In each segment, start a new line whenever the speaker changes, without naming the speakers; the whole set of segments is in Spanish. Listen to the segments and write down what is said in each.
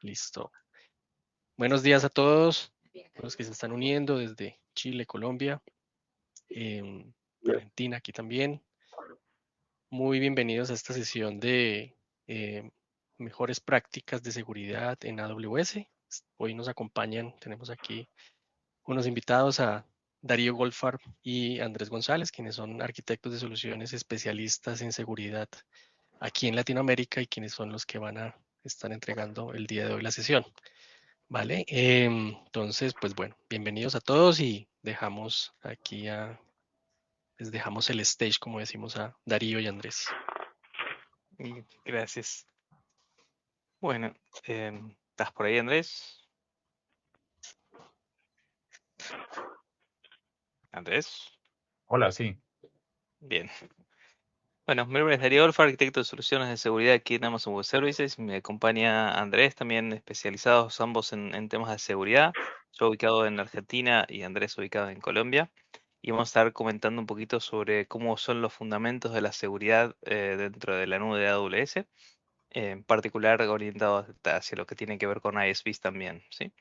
Listo. Buenos días a todos los que se están uniendo desde Chile, Colombia, Argentina, aquí también. Muy bienvenidos a esta sesión de mejores prácticas de seguridad en AWS. Hoy nos acompañan, tenemos aquí unos invitados a Darío Goldfarb y Andrés González, quienes son arquitectos de soluciones especialistas en seguridad aquí en Latinoamérica y quienes son los que van a estar entregando el día de hoy la sesión. Vale, entonces, pues bueno, bienvenidos a todos y les dejamos el stage, como decimos, a Darío y Andrés.
Gracias. Bueno, ¿estás por ahí, Andrés? ¿Andrés?
Hola, sí.
Bien. Bueno, mi nombre es Darío Olfa, arquitecto de soluciones de seguridad aquí en Amazon Web Services. Me acompaña Andrés, también especializados ambos en temas de seguridad. Yo ubicado en Argentina y Andrés ubicado en Colombia. Y vamos a estar comentando un poquito sobre cómo son los fundamentos de la seguridad dentro de la nube de AWS, en particular orientados hacia lo que tiene que ver con ISVs también, ¿sí?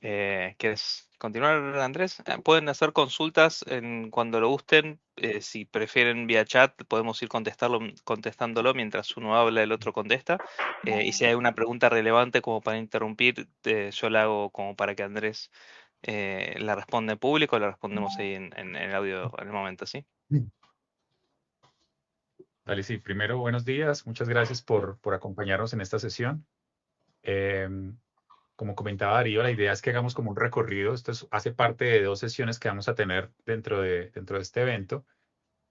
¿Quieres continuar, Andrés? Pueden hacer consultas cuando lo gusten. Si prefieren vía chat, podemos ir contestándolo mientras uno habla, el otro contesta. Y si hay una pregunta relevante como para interrumpir, yo la hago como para que Andrés la responda en público, la respondemos ahí en el audio en el momento, ¿sí?
Dale, sí. Primero, buenos días. Muchas gracias por acompañarnos en esta sesión. Em, Como comentaba Darío, la idea es que hagamos como un recorrido. Hace parte de dos sesiones que vamos a tener dentro de este evento,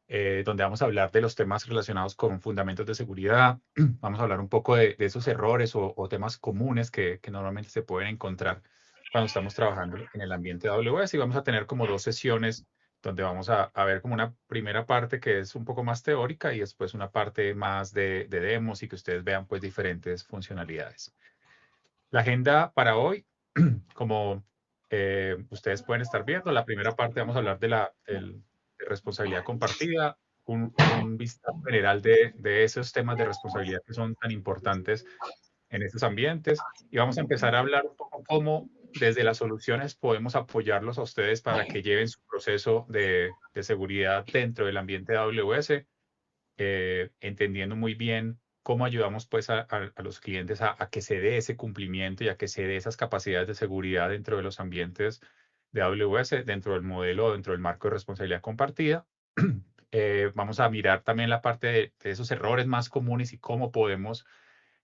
donde vamos a hablar de los temas relacionados con fundamentos de seguridad. Vamos a hablar un poco de esos errores o temas comunes que normalmente se pueden encontrar cuando estamos trabajando en el ambiente de AWS. Y vamos a tener como dos sesiones donde vamos a ver como una primera parte que es un poco más teórica y después una parte más de demos y que ustedes vean pues diferentes funcionalidades. La agenda para hoy, como ustedes pueden estar viendo, la primera parte vamos a hablar de responsabilidad compartida, un vistazo general de esos temas de responsabilidad que son tan importantes en estos ambientes y vamos a empezar a hablar un poco cómo desde las soluciones podemos apoyarlos a ustedes para que lleven su proceso de seguridad dentro del ambiente de AWS, entendiendo muy bien cómo ayudamos pues a los clientes a que se dé ese cumplimiento y a que se dé esas capacidades de seguridad dentro de los ambientes de AWS, dentro del modelo, dentro del marco de responsabilidad compartida. Vamos a mirar también la parte de esos errores más comunes y cómo podemos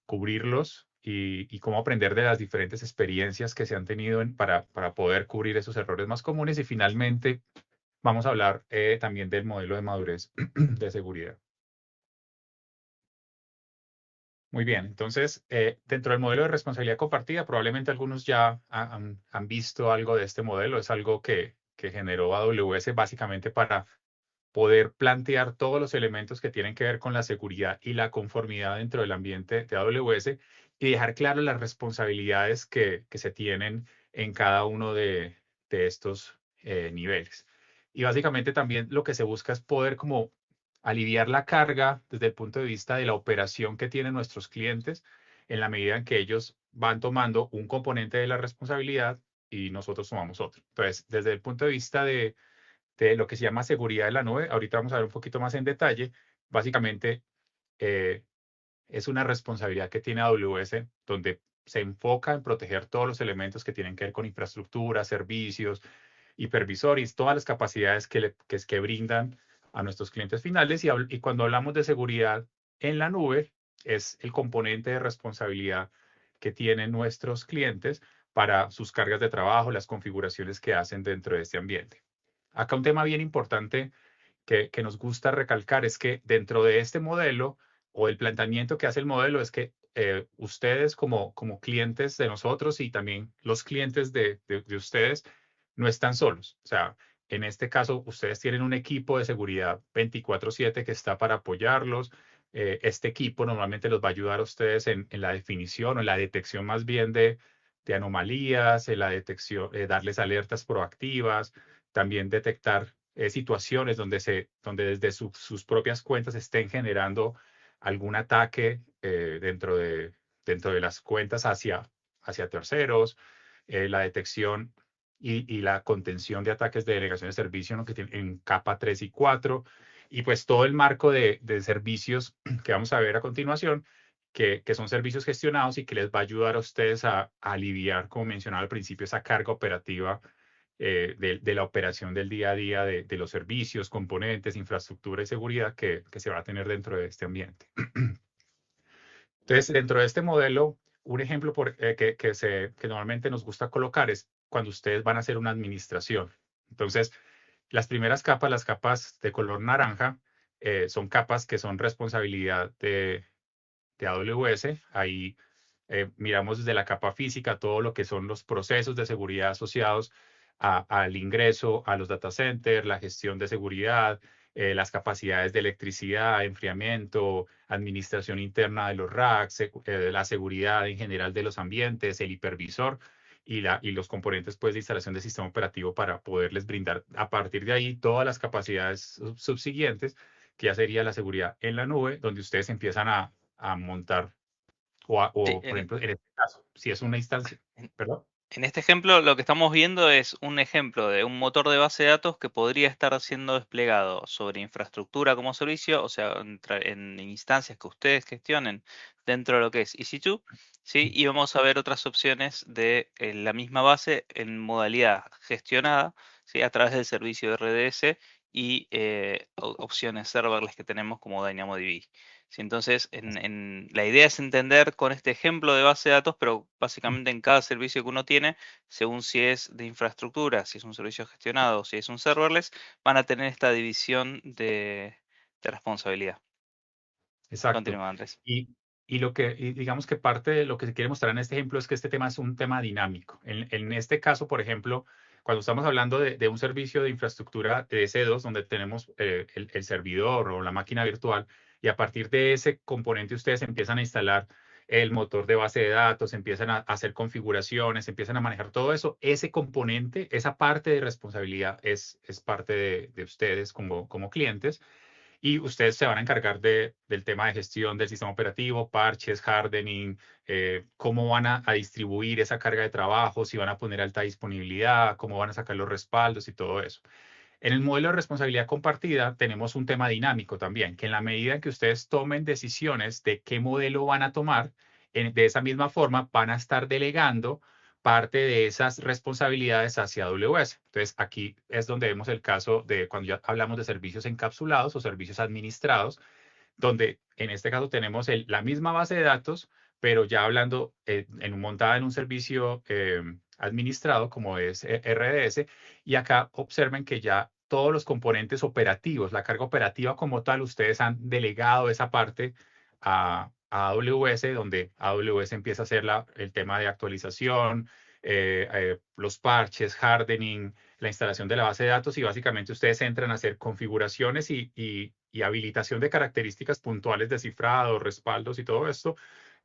cubrirlos y cómo aprender de las diferentes experiencias que se han tenido para poder cubrir esos errores más comunes. Y finalmente vamos a hablar también del modelo de madurez de seguridad. Muy bien, entonces, dentro del modelo de responsabilidad compartida, probablemente algunos ya han visto algo de este modelo. Es algo que generó AWS básicamente para poder plantear todos los elementos que tienen que ver con la seguridad y la conformidad dentro del ambiente de AWS y dejar claro las responsabilidades que se tienen en cada uno de estos niveles. Y básicamente también lo que se busca es poder como aliviar la carga desde el punto de vista de la operación que tienen nuestros clientes en la medida en que ellos van tomando un componente de la responsabilidad y nosotros tomamos otro. Entonces, desde el punto de vista de lo que se llama seguridad de la nube, ahorita vamos a ver un poquito más en detalle, básicamente eh, es una responsabilidad que tiene AWS donde se enfoca en proteger todos los elementos que tienen que ver con infraestructura, servicios, hipervisores, todas las capacidades que brindan a nuestros clientes finales. Y cuando hablamos de seguridad en la nube, es el componente de responsabilidad que tienen nuestros clientes para sus cargas de trabajo, las configuraciones que hacen dentro de este ambiente. Acá un tema bien importante que nos gusta recalcar es que dentro de este modelo o el planteamiento que hace el modelo es que ustedes como clientes de nosotros y también los clientes de ustedes no están solos. O sea, en este caso, ustedes tienen un equipo de seguridad 24/7 que está para apoyarlos. Este equipo normalmente los va a ayudar a ustedes en la definición o en la detección más bien de anomalías, en la detección, darles alertas proactivas, también detectar situaciones donde desde sus propias cuentas estén generando algún ataque dentro de las cuentas hacia hacia terceros, la detección y la contención de ataques de denegación de servicio, ¿no? Que tienen en capa 3 y 4, y pues todo el marco de servicios que vamos a ver a continuación, que son servicios gestionados y que les va a ayudar a ustedes a aliviar, como mencionaba al principio, esa carga operativa de la operación del día a día de los servicios, componentes, infraestructura y seguridad que se va a tener dentro de este ambiente. Entonces, dentro de este modelo, un ejemplo que normalmente nos gusta colocar es cuando ustedes van a hacer una administración. Entonces, las primeras capas, las capas de color naranja, son capas que son responsabilidad de AWS. Ahí miramos desde la capa física todo lo que son los procesos de seguridad asociados al ingreso a los data centers, la gestión de seguridad, las capacidades de electricidad, enfriamiento, administración interna de los racks, la seguridad en general de los ambientes, el hipervisor y los componentes pues, de instalación de sistema operativo para poderles brindar a partir de ahí todas las capacidades subsiguientes, que ya sería la seguridad en la nube, donde ustedes empiezan a montar
Sí,
por ejemplo, en este caso, si es una instancia,
en-
perdón.
En este ejemplo, lo que estamos viendo es un ejemplo de un motor de base de datos que podría estar siendo desplegado sobre infraestructura como servicio, o sea, en instancias que ustedes gestionen dentro de lo que es EC2, ¿sí? Y vamos a ver otras opciones de la misma base en modalidad gestionada, ¿sí? A través del servicio de RDS y opciones serverless que tenemos como DynamoDB. Sí, entonces, la idea es entender con este ejemplo de base de datos, pero básicamente en cada servicio que uno tiene, según si es de infraestructura, si es un servicio gestionado, si es un serverless, van a tener esta división de responsabilidad.
Exacto.
Continúa, Andrés.
Y digamos que parte de lo que se quiere mostrar en este ejemplo es que este tema es un tema dinámico. En este caso, por ejemplo, cuando estamos hablando de un servicio de infraestructura de EC2, donde tenemos el servidor o la máquina virtual, y a partir de ese componente ustedes empiezan a instalar el motor de base de datos, empiezan a hacer configuraciones, empiezan a manejar todo eso, ese componente, esa parte de responsabilidad es parte de ustedes como clientes. Y ustedes se van a encargar del tema de gestión del sistema operativo, parches, hardening, cómo van a distribuir esa carga de trabajo, si van a poner alta disponibilidad, cómo van a sacar los respaldos y todo eso. En el modelo de responsabilidad compartida tenemos un tema dinámico también, que en la medida en que ustedes tomen decisiones de qué modelo van a tomar, de esa misma forma van a estar delegando parte de esas responsabilidades hacia AWS. Entonces, aquí es donde vemos el caso de cuando ya hablamos de servicios encapsulados o servicios administrados, donde en este caso tenemos la misma base de datos, pero ya hablando montada en un servicio administrado como es RDS, y acá observen que ya todos los componentes operativos, la carga operativa como tal, ustedes han delegado esa parte a AWS, donde AWS empieza a hacer el tema de actualización, los parches, hardening, la instalación de la base de datos, y básicamente ustedes entran a hacer configuraciones y habilitación de características puntuales de cifrado, respaldos y todo esto,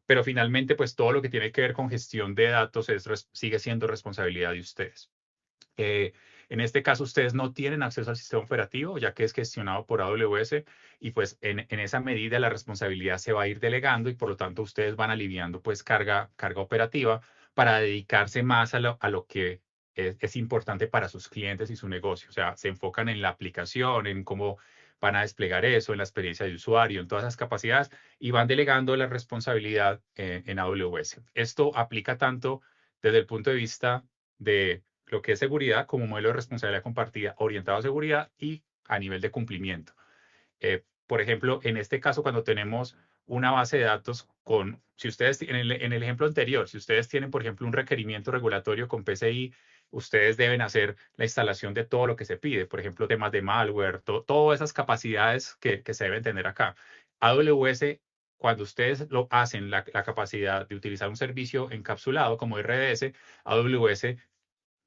pero finalmente pues todo lo que tiene que ver con gestión de datos sigue siendo responsabilidad de ustedes. En este caso, ustedes no tienen acceso al sistema operativo, ya que es gestionado por AWS, y pues en esa medida la responsabilidad se va a ir delegando y por lo tanto ustedes van aliviando pues carga operativa para dedicarse más a lo que es importante para sus clientes y su negocio. O sea, se enfocan en la aplicación, en cómo van a desplegar eso, en la experiencia de usuario, en todas esas capacidades, y van delegando la responsabilidad en AWS. Esto aplica tanto desde el punto de vista de lo que es seguridad como modelo de responsabilidad compartida orientado a seguridad y a nivel de cumplimiento. Por ejemplo, en este caso, cuando tenemos una base de datos si ustedes, en el ejemplo anterior, si ustedes tienen, por ejemplo, un requerimiento regulatorio con PCI, ustedes deben hacer la instalación de todo lo que se pide, por ejemplo, temas de malware, todas esas capacidades que se deben tener acá. AWS, cuando ustedes lo hacen, la capacidad de utilizar un servicio encapsulado como RDS, AWS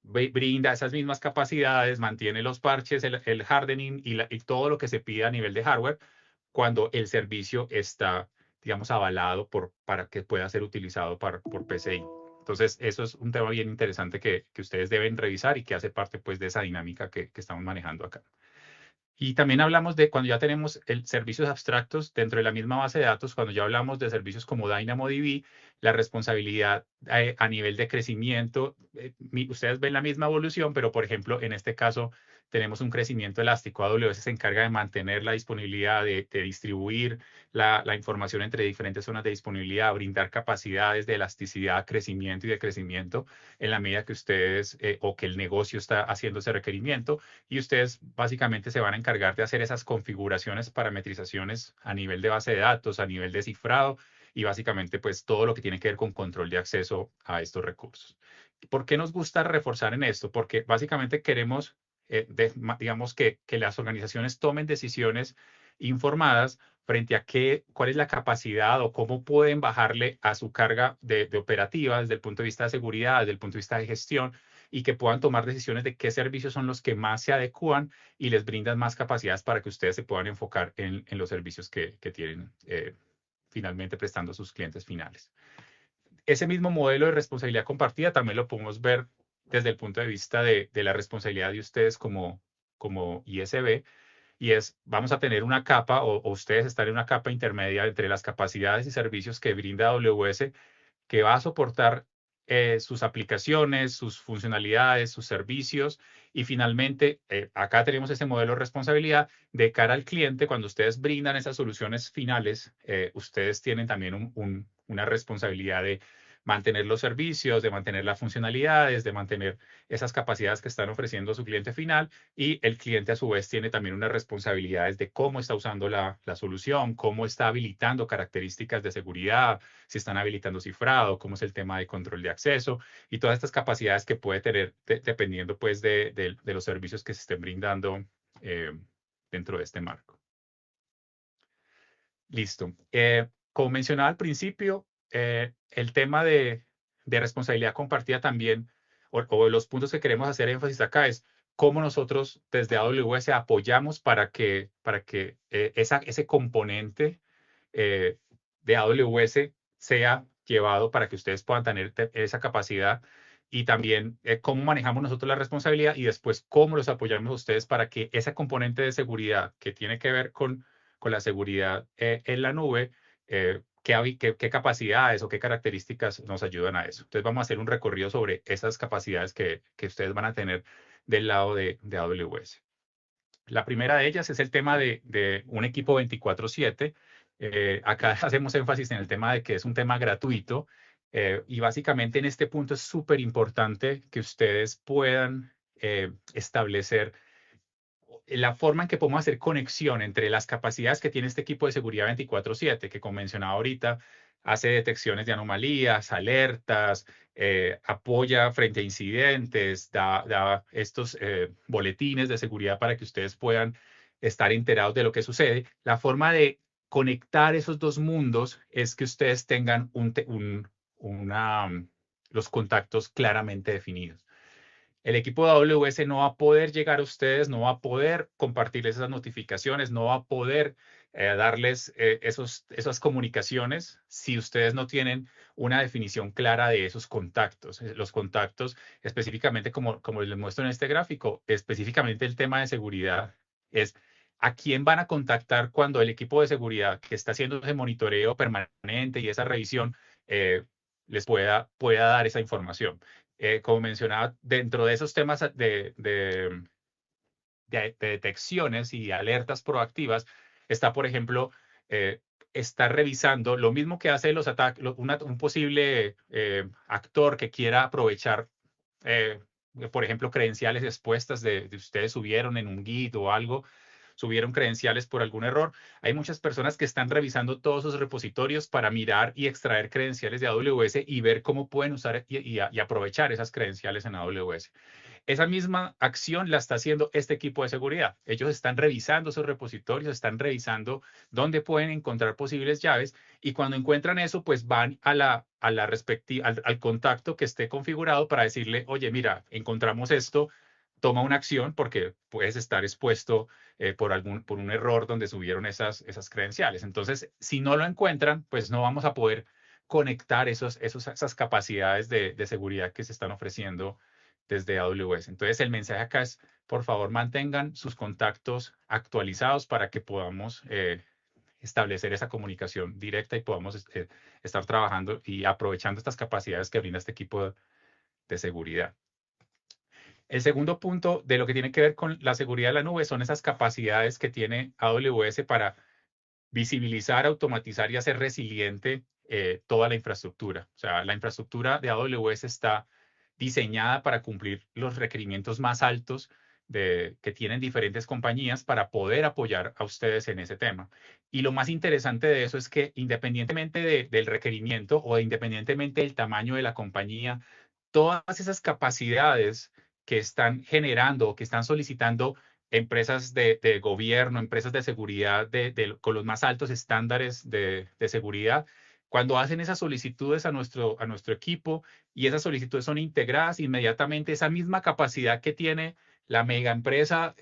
brinda esas mismas capacidades, mantiene los parches, el hardening y todo lo que se pide a nivel de hardware cuando el servicio está, digamos, avalado para que pueda ser utilizado por PCI. Entonces, eso es un tema bien interesante que ustedes deben revisar y que hace parte pues de esa dinámica que estamos manejando acá. Y también hablamos de cuando ya tenemos servicios abstractos dentro de la misma base de datos, cuando ya hablamos de servicios como DynamoDB, la responsabilidad a nivel de crecimiento, ustedes ven la misma evolución, pero por ejemplo, en este caso tenemos un crecimiento elástico. AWS se encarga de mantener la disponibilidad, de distribuir la información entre diferentes zonas de disponibilidad, brindar capacidades de elasticidad, crecimiento y de crecimiento en la medida que ustedes o que el negocio está haciendo ese requerimiento, y ustedes básicamente se van a encargar de hacer esas configuraciones, parametrizaciones a nivel de base de datos, a nivel de cifrado y básicamente pues todo lo que tiene que ver con control de acceso a estos recursos. ¿Por qué nos gusta reforzar en esto? Porque básicamente queremos, digamos, que las organizaciones tomen decisiones informadas frente a cuál es la capacidad o cómo pueden bajarle a su carga de operativa desde el punto de vista de seguridad, desde el punto de vista de gestión, y que puedan tomar decisiones de qué servicios son los que más se adecúan y les brindan más capacidades para que ustedes se puedan enfocar en los servicios que tienen finalmente prestando a sus clientes finales. Ese mismo modelo de responsabilidad compartida también lo podemos ver desde el punto de vista de la responsabilidad de ustedes como ISV, y vamos a tener una capa o ustedes están en una capa intermedia entre las capacidades y servicios que brinda AWS, que va a soportar sus aplicaciones, sus funcionalidades, sus servicios. Y finalmente, acá tenemos ese modelo de responsabilidad de cara al cliente. Cuando ustedes brindan esas soluciones finales, ustedes tienen también una responsabilidad de mantener los servicios, de mantener las funcionalidades, de mantener esas capacidades que están ofreciendo a su cliente final, y el cliente a su vez tiene también unas responsabilidades de cómo está usando la solución, cómo está habilitando características de seguridad, si están habilitando cifrado, cómo es el tema de control de acceso y todas estas capacidades que puede tener dependiendo pues de los servicios que se estén brindando dentro de este marco. Listo. Como mencionaba al principio, el tema de responsabilidad compartida también, o los puntos que queremos hacer énfasis acá, es cómo nosotros desde AWS apoyamos para que ese componente de AWS sea llevado para que ustedes puedan tener esa capacidad, y también cómo manejamos nosotros la responsabilidad y después cómo los apoyamos a ustedes para que ese componente de seguridad que tiene que ver con la seguridad en la nube, qué capacidades o qué características nos ayudan a eso. Entonces vamos a hacer un recorrido sobre esas capacidades que ustedes van a tener del lado de AWS. La primera de ellas es el tema de un equipo 24/7. Acá hacemos énfasis en el tema de que es un tema gratuito, y básicamente en este punto es súper importante que ustedes puedan establecer la forma en que podemos hacer conexión entre las capacidades que tiene este equipo de seguridad 24/7, que como mencionaba ahorita, hace detecciones de anomalías, alertas, apoya frente a incidentes, da estos boletines de seguridad para que ustedes puedan estar enterados de lo que sucede. La forma de conectar esos dos mundos es que ustedes tengan los contactos claramente definidos. El equipo de AWS no va a poder llegar a ustedes, no va a poder compartirles esas notificaciones, no va a poder darles esas comunicaciones si ustedes no tienen una definición clara de esos contactos. Los contactos, específicamente como les muestro en este gráfico, específicamente el tema de seguridad, es a quién van a contactar cuando el equipo de seguridad que está haciendo ese monitoreo permanente y esa revisión les pueda dar esa información. Como mencionaba, dentro de esos temas de detecciones y alertas proactivas, está, por ejemplo, está revisando lo mismo que hace los ataques, un posible actor que quiera aprovechar, por ejemplo, credenciales expuestas de ustedes subieron en un Git o algo, subieron credenciales por algún error. Hay muchas personas que están revisando todos esos repositorios para mirar y extraer credenciales de AWS y ver cómo pueden usar y aprovechar esas credenciales en AWS. Esa misma acción la está haciendo este equipo de seguridad. Ellos están revisando esos repositorios, están revisando dónde pueden encontrar posibles llaves, y cuando encuentran eso, pues van a la respectiva, al contacto que esté configurado para decirle, oye, mira, encontramos esto, toma una acción porque puedes estar expuesto por un error donde subieron esas credenciales. Entonces, si no lo encuentran, pues no vamos a poder conectar esas capacidades de seguridad que se están ofreciendo desde AWS. Entonces, el mensaje acá es, por favor, mantengan sus contactos actualizados para que podamos establecer esa comunicación directa y podamos estar trabajando y aprovechando estas capacidades que brinda este equipo de seguridad. El segundo punto de lo que tiene que ver con la seguridad de la nube son esas capacidades que tiene AWS para visibilizar, automatizar y hacer resiliente toda la infraestructura. O sea, la infraestructura de AWS está diseñada para cumplir los requerimientos más altos que tienen diferentes compañías para poder apoyar a ustedes en ese tema. Y lo más interesante de eso es que independientemente del requerimiento o independientemente del tamaño de la compañía, todas esas capacidades que están generando o que están solicitando empresas de gobierno, empresas de seguridad con los más altos estándares de seguridad, cuando hacen esas solicitudes a nuestro equipo y esas solicitudes son integradas, inmediatamente esa misma capacidad que tiene la mega empresa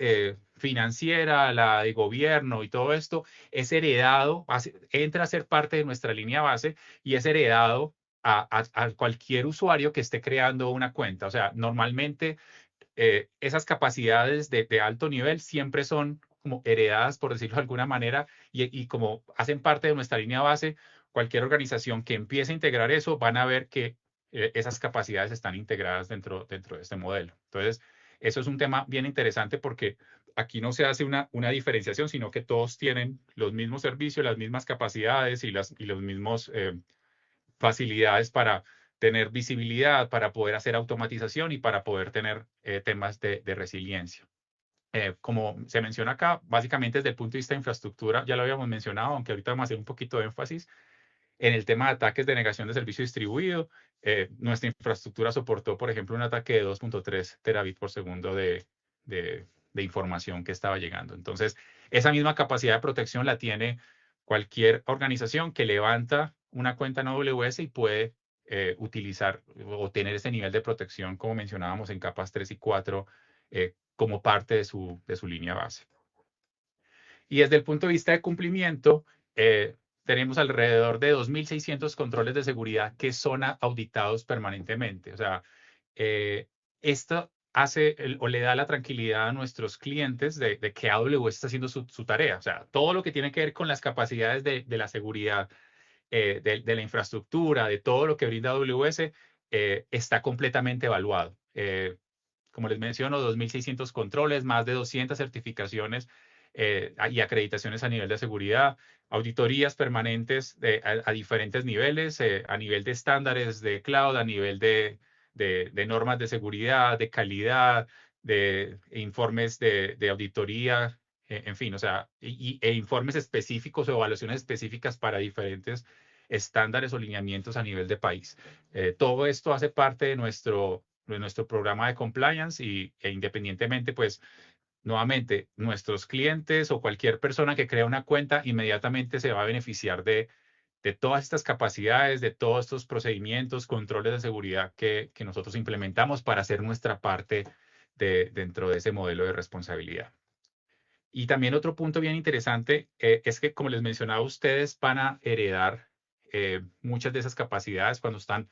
financiera, la de gobierno y todo esto, es heredado, entra a ser parte de nuestra línea base y es heredado a cualquier usuario que esté creando una cuenta. O sea, normalmente esas capacidades de alto nivel siempre son como heredadas, por decirlo de alguna manera, y como hacen parte de nuestra línea base, cualquier organización que empiece a integrar eso van a ver que esas capacidades están integradas dentro de este modelo. Entonces, eso es un tema bien interesante porque aquí no se hace una diferenciación, sino que todos tienen los mismos servicios, las mismas capacidades y los mismos facilidades para tener visibilidad, para poder hacer automatización y para poder tener temas de resiliencia. Como se menciona acá, básicamente desde el punto de vista de infraestructura, ya lo habíamos mencionado, aunque ahorita vamos a hacer un poquito de énfasis, en el tema de ataques de negación de servicio distribuido, nuestra infraestructura soportó, por ejemplo, un ataque de 2.3 terabits por segundo de información que estaba llegando. Entonces, esa misma capacidad de protección la tiene cualquier organización que levanta una cuenta en AWS y puede utilizar o tener ese nivel de protección, como mencionábamos, en capas 3 y 4, como parte de su línea base. Y desde el punto de vista de cumplimiento, tenemos alrededor de 2.600 controles de seguridad que son auditados permanentemente. O sea, esto hace o le da la tranquilidad a nuestros clientes de que AWS está haciendo su tarea. O sea, todo lo que tiene que ver con las capacidades de la seguridad, de la infraestructura, de todo lo que brinda AWS, está completamente evaluado. Como les menciono, 2.600 controles, más de 200 certificaciones y acreditaciones a nivel de seguridad, auditorías permanentes a diferentes niveles, a nivel de estándares de cloud, a nivel de normas de seguridad, de calidad, de informes de auditoría, en fin, o sea, e informes específicos o evaluaciones específicas para diferentes estándares o lineamientos a nivel de país. Todo esto hace parte de nuestro programa de compliance e independientemente, pues, nuevamente, nuestros clientes o cualquier persona que crea una cuenta inmediatamente se va a beneficiar de todas estas capacidades, de todos estos procedimientos, controles de seguridad que nosotros implementamos para hacer nuestra parte dentro de ese modelo de responsabilidad. Y también otro punto bien interesante es que, como les mencionaba, ustedes van a heredar muchas de esas capacidades cuando están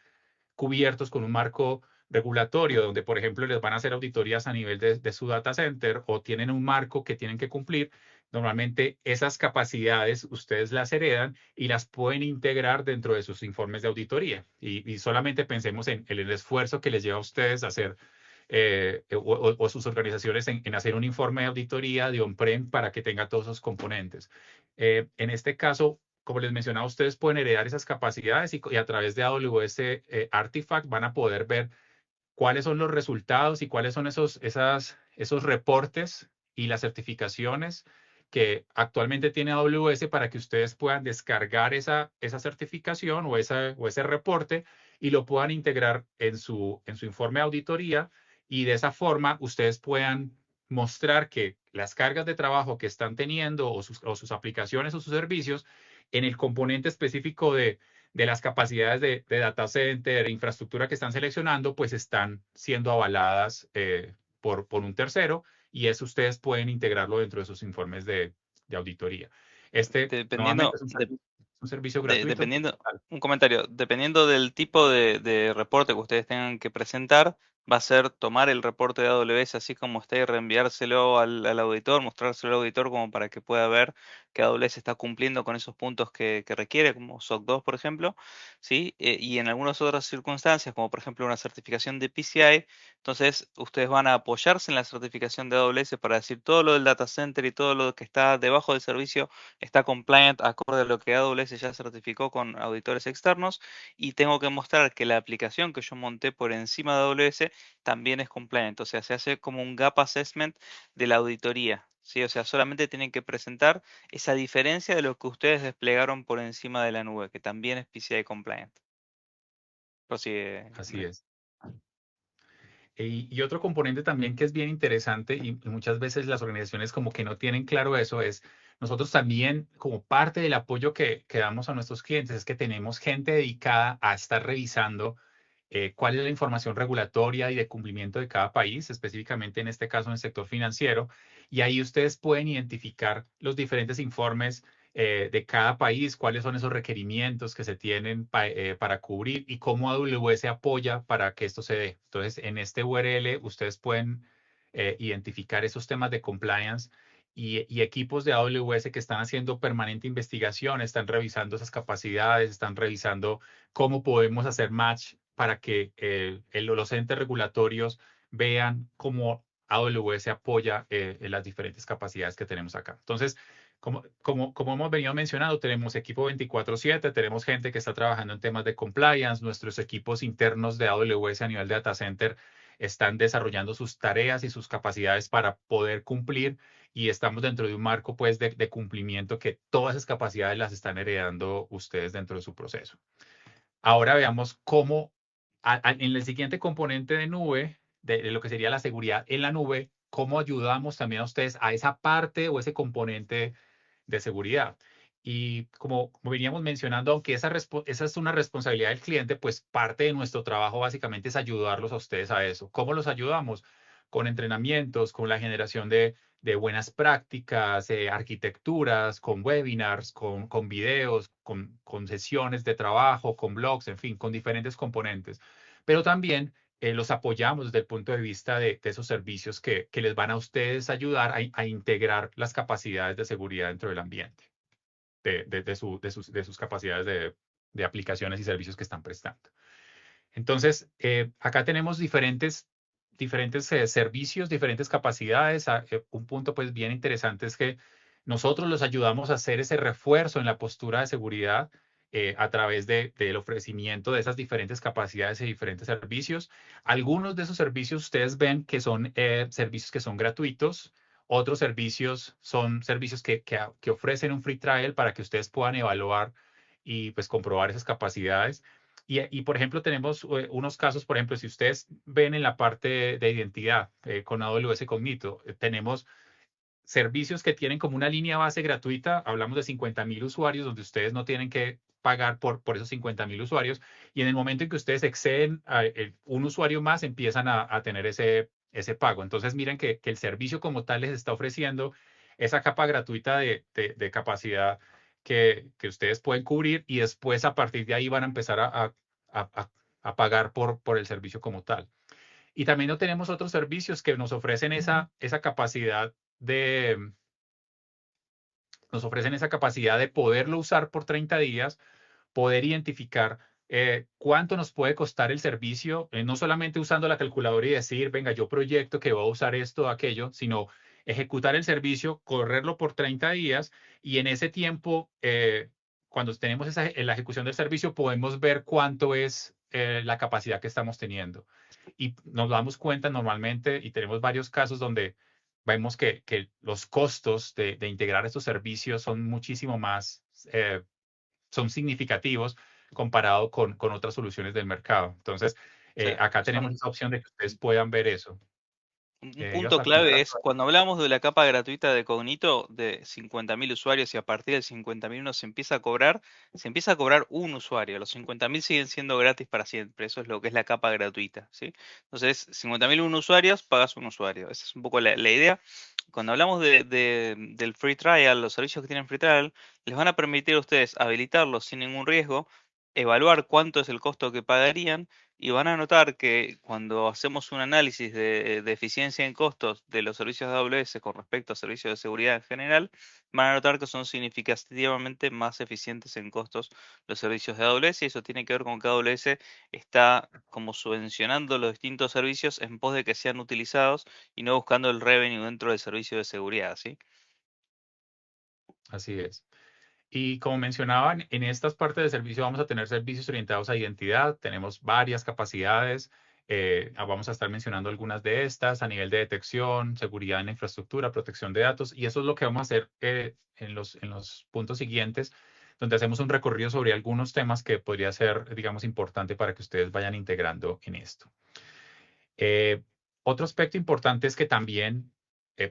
cubiertos con un marco regulatorio, donde, por ejemplo, les van a hacer auditorías a nivel de su data center o tienen un marco que tienen que cumplir. Normalmente esas capacidades ustedes las heredan y las pueden integrar dentro de sus informes de auditoría. Y solamente pensemos en el esfuerzo que les lleva a ustedes a hacer o sus organizaciones en hacer un informe de auditoría de on-prem para que tenga todos esos componentes. En este caso, como les mencionaba, ustedes pueden heredar esas capacidades y a través de AWS Artifact van a poder ver cuáles son los resultados y cuáles son esos reportes y las certificaciones que actualmente tiene AWS para que ustedes puedan descargar esa certificación o ese reporte y lo puedan integrar en su informe de auditoría y de esa forma ustedes puedan mostrar que las cargas de trabajo que están teniendo o sus aplicaciones o sus servicios en el componente específico de las capacidades de data center, de infraestructura que están seleccionando, pues están siendo avaladas por un tercero y eso ustedes pueden integrarlo dentro de sus informes de auditoría.
Dependiendo,
Nuevamente, es un servicio gratuito.
un comentario, dependiendo del tipo de reporte que ustedes tengan que presentar, va a ser tomar el reporte de AWS así como está y reenviárselo al auditor, mostrárselo al auditor como para que pueda ver que AWS está cumpliendo con esos puntos que requiere, como SOC 2, por ejemplo, ¿sí? Y en algunas otras circunstancias, como por ejemplo una certificación de PCI, entonces ustedes van a apoyarse en la certificación de AWS para decir todo lo del data center y todo lo que está debajo del servicio está compliant acorde a lo que AWS ya certificó con auditores externos, y tengo que mostrar que la aplicación que yo monté por encima de AWS también es compliant. O sea, se hace como un gap assessment de la auditoría, ¿sí? O sea, solamente tienen que presentar esa diferencia de lo que ustedes desplegaron por encima de la nube, que también es PCI compliant. Prosigue,
Así
Andrés.
es. Y otro componente también que es bien interesante y muchas veces las organizaciones como que no tienen claro eso es, nosotros también como parte del apoyo que damos a nuestros clientes es que tenemos gente dedicada a estar revisando cuál es la información regulatoria y de cumplimiento de cada país, específicamente en este caso en el sector financiero. Y ahí ustedes pueden identificar los diferentes informes de cada país, cuáles son esos requerimientos que se tienen para cubrir y cómo AWS apoya para que esto se dé. Entonces, en este URL ustedes pueden identificar esos temas de compliance y equipos de AWS que están haciendo permanente investigación, están revisando esas capacidades, están revisando cómo podemos hacer match para que los entes regulatorios vean cómo AWS apoya en las diferentes capacidades que tenemos acá. Entonces, como hemos venido mencionando, tenemos equipo 24/7, tenemos gente que está trabajando en temas de compliance, nuestros equipos internos de AWS a nivel de data center están desarrollando sus tareas y sus capacidades para poder cumplir y estamos dentro de un marco pues de cumplimiento que todas esas capacidades las están heredando ustedes dentro de su proceso. Ahora veamos cómo en el siguiente componente de nube, de lo que sería la seguridad en la nube, cómo ayudamos también a ustedes a esa parte o ese componente de seguridad. Y como veníamos mencionando, aunque esa es una responsabilidad del cliente, pues parte de nuestro trabajo básicamente es ayudarlos a ustedes a eso. ¿Cómo los ayudamos? Con entrenamientos, con la generación de buenas prácticas, arquitecturas, con webinars, con videos, con sesiones de trabajo, con blogs, en fin, con diferentes componentes. Pero también los apoyamos desde el punto de vista de esos servicios que les van a ustedes ayudar a integrar las capacidades de seguridad dentro del ambiente, de sus capacidades de aplicaciones y servicios que están prestando. Entonces, acá tenemos diferentes servicios, diferentes capacidades. Un punto pues bien interesante es que nosotros los ayudamos a hacer ese refuerzo en la postura de seguridad a través del ofrecimiento de esas diferentes capacidades y diferentes servicios. Algunos de esos servicios ustedes ven que son servicios que son gratuitos. Otros servicios son servicios que ofrecen un free trial para que ustedes puedan evaluar y pues comprobar esas capacidades. Por ejemplo, tenemos unos casos, por ejemplo, si ustedes ven en la parte de identidad con AWS Cognito, tenemos servicios que tienen como una línea base gratuita, hablamos de 50,000 usuarios, donde ustedes no tienen que pagar por esos 50,000 usuarios, y en el momento en que ustedes exceden a un usuario más, empiezan a tener ese pago. Entonces, miren que el servicio como tal les está ofreciendo esa capa gratuita de capacidad que ustedes pueden cubrir y después a partir de ahí van a empezar a pagar por el servicio como tal. Y también no tenemos otros servicios que nos ofrecen esa capacidad de, nos ofrecen esa capacidad de poderlo usar por 30 días, poder identificar cuánto nos puede costar el servicio, no solamente usando la calculadora y decir, venga, yo proyecto que voy a usar esto o aquello, sino ejecutar el servicio, correrlo por 30 días y en ese tiempo, cuando tenemos la ejecución del servicio, podemos ver cuánto es la capacidad que estamos teniendo. Y nos damos cuenta normalmente, y tenemos varios casos donde vemos que los costos de integrar estos servicios son muchísimo más, son significativos comparado con otras soluciones del mercado. Entonces,
Sí,
acá tenemos
son
esa opción de que ustedes puedan ver eso.
un
¿Ibas
punto
a comentar
clave
algo?
es cuando hablamos de la capa gratuita de Cognito de 50.000 usuarios y a partir del 50.000 se empieza a cobrar un usuario. Los 50.000 siguen siendo gratis para siempre. Eso es lo que es la capa gratuita, ¿sí? Entonces, 50.000 usuarios, pagas un usuario. Esa es un poco la idea. Cuando hablamos del free trial, los servicios que tienen free trial, les van a permitir a ustedes habilitarlos sin ningún riesgo, evaluar cuánto es el costo que pagarían y van a notar que cuando hacemos un análisis de eficiencia en costos de los servicios de AWS con respecto a servicios de seguridad en general, van a notar que son significativamente más eficientes en costos los servicios de AWS, y eso tiene que ver con que AWS está como subvencionando los distintos servicios en pos de que sean utilizados y no buscando el revenue dentro del servicio de seguridad, ¿sí?
Así es. Y como mencionaban, en estas partes de servicio vamos a tener servicios orientados a identidad. Tenemos varias capacidades. Vamos a estar mencionando algunas de estas a nivel de detección, seguridad en la infraestructura, protección de datos. Y eso es lo que vamos a hacer en los puntos siguientes, donde hacemos un recorrido sobre algunos temas que podría ser, digamos, importante para que ustedes vayan integrando en esto. Otro aspecto importante es que también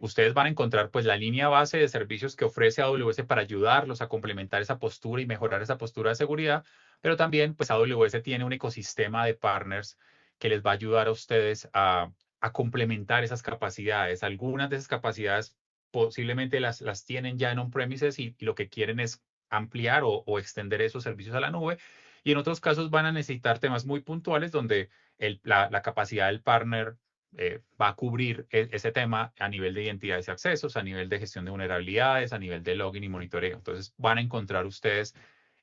ustedes van a encontrar pues la línea base de servicios que ofrece AWS para ayudarlos a complementar esa postura y mejorar esa postura de seguridad, pero también pues AWS tiene un ecosistema de partners que les va a ayudar a ustedes a complementar esas capacidades. Algunas de esas capacidades posiblemente las tienen ya en on-premises y lo que quieren es ampliar o extender esos servicios a la nube. Y en otros casos van a necesitar temas muy puntuales donde la capacidad del partner va a cubrir ese tema a nivel de identidades y accesos, a nivel de gestión de vulnerabilidades, a nivel de login y monitoreo. Entonces van a encontrar ustedes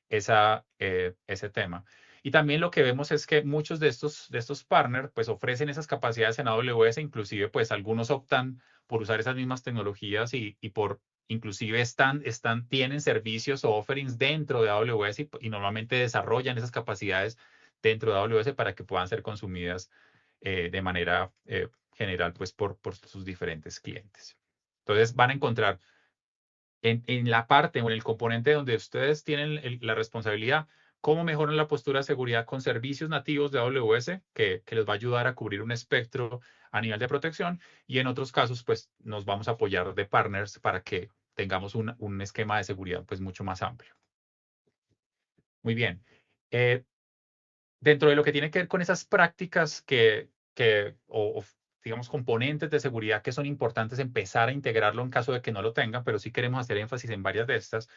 ese tema. Y también lo que vemos es que muchos de estos partners pues ofrecen esas capacidades en AWS, inclusive pues algunos optan por usar esas mismas tecnologías y por inclusive tienen servicios o offerings dentro de AWS y normalmente desarrollan esas capacidades dentro de AWS para que puedan ser consumidas de manera general pues por sus diferentes clientes. Entonces van a encontrar en la parte o en el componente donde ustedes tienen la responsabilidad, cómo mejoran la postura de seguridad con servicios nativos de AWS, que les va a ayudar a cubrir un espectro a nivel de protección. Y en otros casos, pues nos vamos a apoyar de partners para que tengamos un esquema de seguridad pues mucho más amplio. Muy bien. Dentro de lo que tiene que ver con esas prácticas o digamos, componentes de seguridad que son importantes empezar a integrarlo en caso de que no lo tengan, pero sí queremos hacer énfasis en varias de estas.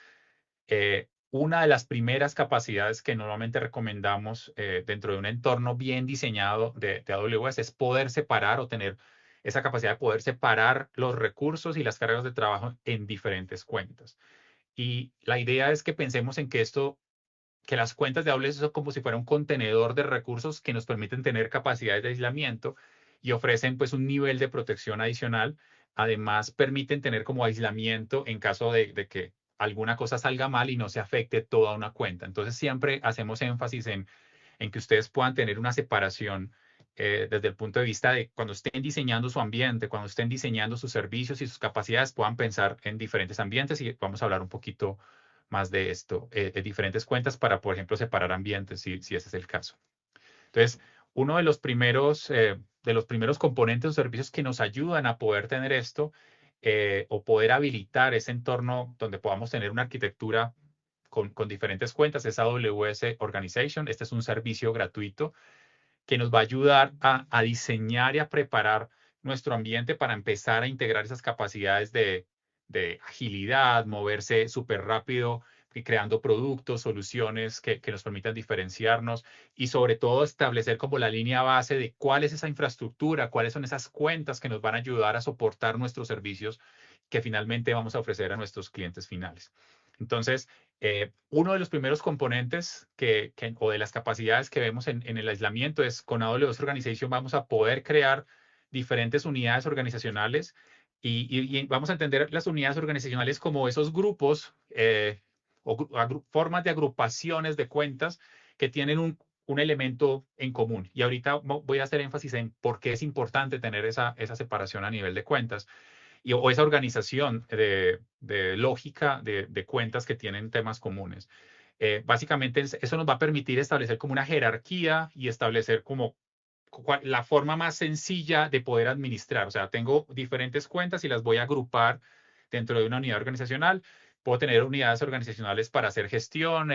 Una de las primeras capacidades que normalmente recomendamos dentro de un entorno bien diseñado de AWS es poder separar o tener esa capacidad de poder separar los recursos y las cargas de trabajo en diferentes cuentas. Y la idea es que pensemos en que las cuentas de AWS son como si fuera un contenedor de recursos que nos permiten tener capacidades de aislamiento y ofrecen pues un nivel de protección adicional. Además, permiten tener como aislamiento en caso de que alguna cosa salga mal y no se afecte toda una cuenta. Entonces, siempre hacemos énfasis en que ustedes puedan tener una separación desde el punto de vista de cuando estén diseñando su ambiente, cuando estén diseñando sus servicios y sus capacidades, puedan pensar en diferentes ambientes y vamos a hablar un poquito más de esto, diferentes cuentas para, por ejemplo, separar ambientes, si ese es el caso. Entonces, uno de los primeros componentes o servicios que nos ayudan a poder tener esto o poder habilitar ese entorno donde podamos tener una arquitectura con diferentes cuentas es AWS Organization. Este es un servicio gratuito que nos va a ayudar a diseñar y a preparar nuestro ambiente para empezar a integrar esas capacidades de agilidad, moverse súper rápido, y creando productos, soluciones que nos permitan diferenciarnos y sobre todo establecer como la línea base de cuál es esa infraestructura, cuáles son esas cuentas que nos van a ayudar a soportar nuestros servicios que finalmente vamos a ofrecer a nuestros clientes finales. Entonces, uno de los primeros componentes o de las capacidades que vemos en el aislamiento es con AWS Organization vamos a poder crear diferentes unidades organizacionales y vamos a entender las unidades organizacionales como esos grupos o formas de agrupaciones de cuentas que tienen un elemento en común. Y ahorita voy a hacer énfasis en por qué es importante tener esa separación a nivel de cuentas o esa organización de lógica de cuentas que tienen temas comunes. Básicamente eso nos va a permitir establecer como una jerarquía y establecer como la forma más sencilla de poder administrar. O sea, tengo diferentes cuentas y las voy a agrupar dentro de una unidad organizacional. Puedo tener unidades organizacionales para hacer gestión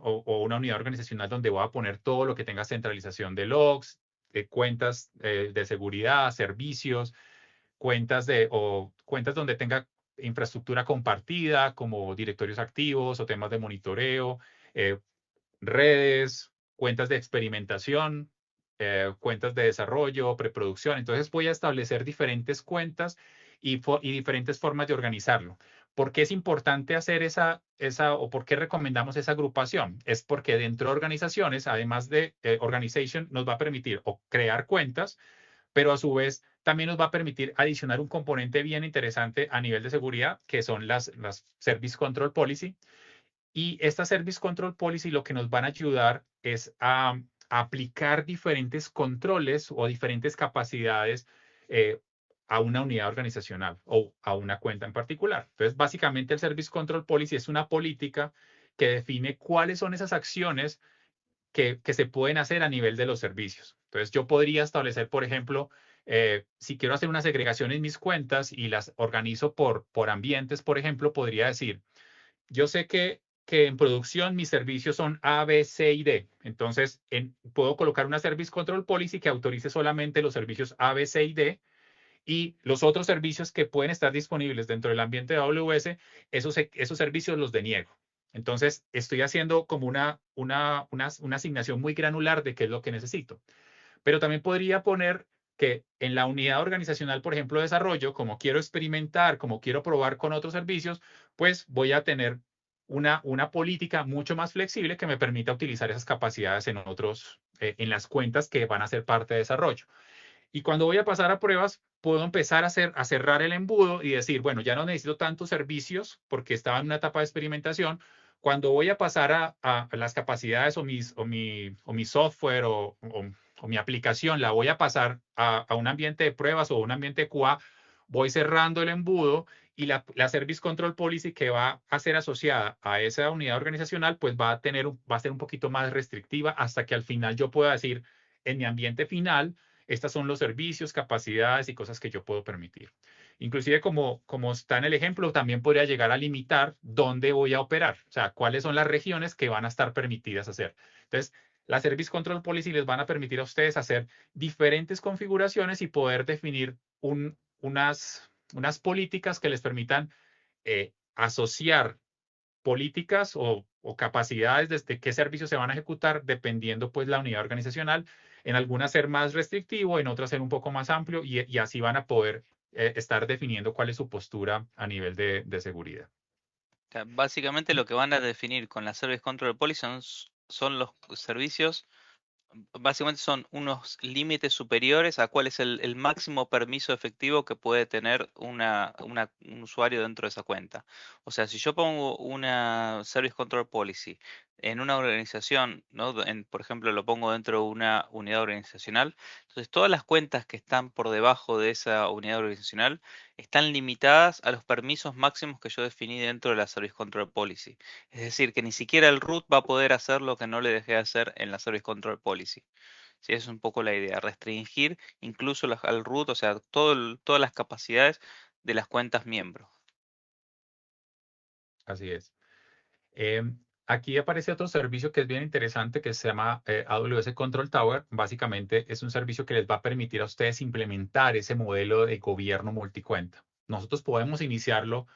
o una unidad organizacional donde voy a poner todo lo que tenga centralización de logs, cuentas de seguridad, servicios, cuentas donde tenga infraestructura compartida como directorios activos o temas de monitoreo, redes, cuentas de experimentación, cuentas de desarrollo, preproducción. Entonces voy a establecer diferentes cuentas y diferentes formas de organizarlo. ¿Por qué es importante hacer o por qué recomendamos esa agrupación? Es porque dentro de organizaciones, además de organization, nos va a permitir o crear cuentas, pero a su vez también nos va a permitir adicionar un componente bien interesante a nivel de seguridad, que son las Service Control Policy. Y esta Service Control Policy lo que nos van a ayudar es a aplicar diferentes controles o diferentes capacidades a una unidad organizacional o a una cuenta en particular. Entonces, básicamente el Service Control Policy es una política que define cuáles son esas acciones que se pueden hacer a nivel de los servicios. Entonces, yo podría establecer, por ejemplo, si quiero hacer una segregación en mis cuentas y las organizo por ambientes, por ejemplo, podría decir, yo sé que en producción mis servicios son A, B, C y D. Entonces, puedo colocar una Service Control Policy que autorice solamente los servicios A, B, C y D. Y los otros servicios que pueden estar disponibles dentro del ambiente de AWS, esos servicios los deniego. Entonces, estoy haciendo como una asignación muy granular de qué es lo que necesito. Pero también podría poner que en la unidad organizacional, por ejemplo, desarrollo, como quiero experimentar, como quiero probar con otros servicios, pues voy a tener una política mucho más flexible que me permita utilizar esas capacidades en las cuentas que van a ser parte de desarrollo. Y cuando voy a pasar a pruebas, puedo empezar a cerrar el embudo y decir, bueno, ya no necesito tantos servicios porque estaba en una etapa de experimentación. Cuando voy a pasar a las capacidades o mi software o mi aplicación, la voy a pasar a un ambiente de pruebas o un ambiente de QA, voy cerrando el embudo y la Service Control Policy que va a ser asociada a esa unidad organizacional, pues va a ser un poquito más restrictiva hasta que al final yo pueda decir, en mi ambiente final, estos son los servicios, capacidades y cosas que yo puedo permitir. Inclusive como está en el ejemplo, también podría llegar a limitar dónde voy a operar, o sea, cuáles son las regiones que van a estar permitidas hacer. Entonces, la Service Control Policy les van a permitir a ustedes hacer diferentes configuraciones y poder definir unas políticas que les permitan asociar políticas o capacidades desde qué servicios se van a ejecutar dependiendo pues la unidad organizacional. En algunas ser más restrictivo, en otras ser un poco más amplio y así van a poder estar definiendo cuál es su postura a nivel de seguridad.
O sea, básicamente lo que van a definir con la Service Control Policy son los servicios. Básicamente son unos límites superiores a cuál es el máximo permiso efectivo que puede tener un usuario dentro de esa cuenta. O sea, si yo pongo una Service Control Policy en una organización, ¿no? Por ejemplo, lo pongo dentro de una unidad organizacional, entonces todas las cuentas que están por debajo de esa unidad organizacional están limitadas a los permisos máximos que yo definí dentro de la Service Control Policy. Es decir, que ni siquiera el root va a poder hacer lo que no le dejé hacer en la Service Control Policy. Sí, esa es un poco la idea, restringir incluso al root, o sea, todas las capacidades de las cuentas miembros.
Así es. Aquí aparece otro servicio que es bien interesante que se llama AWS Control Tower. Básicamente es un servicio que les va a permitir a ustedes implementar ese modelo de gobierno multicuenta. Nosotros podemos iniciarlo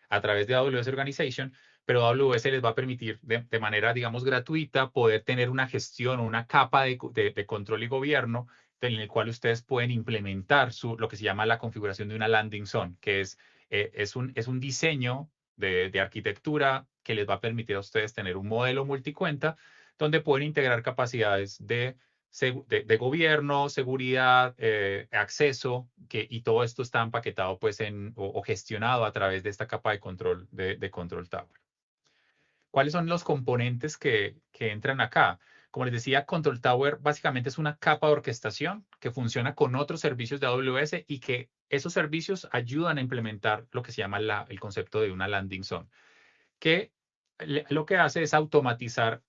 a través de AWS Organization, pero AWS les va a permitir de manera, digamos, gratuita poder tener una gestión o una capa de control y gobierno en el cual ustedes pueden implementar lo que se llama la configuración de una landing zone, que es un diseño de arquitectura que les va a permitir a ustedes tener un modelo multicuenta donde pueden integrar capacidades de gobierno, seguridad, acceso, y todo esto está empaquetado pues o gestionado a través de esta capa de control de Control Tower. ¿Cuáles son los componentes que entran acá? Como les decía, Control Tower básicamente es una capa de orquestación que funciona con otros servicios de AWS y que esos servicios ayudan a implementar lo que se llama el concepto de una landing zone, que lo que hace es automatizar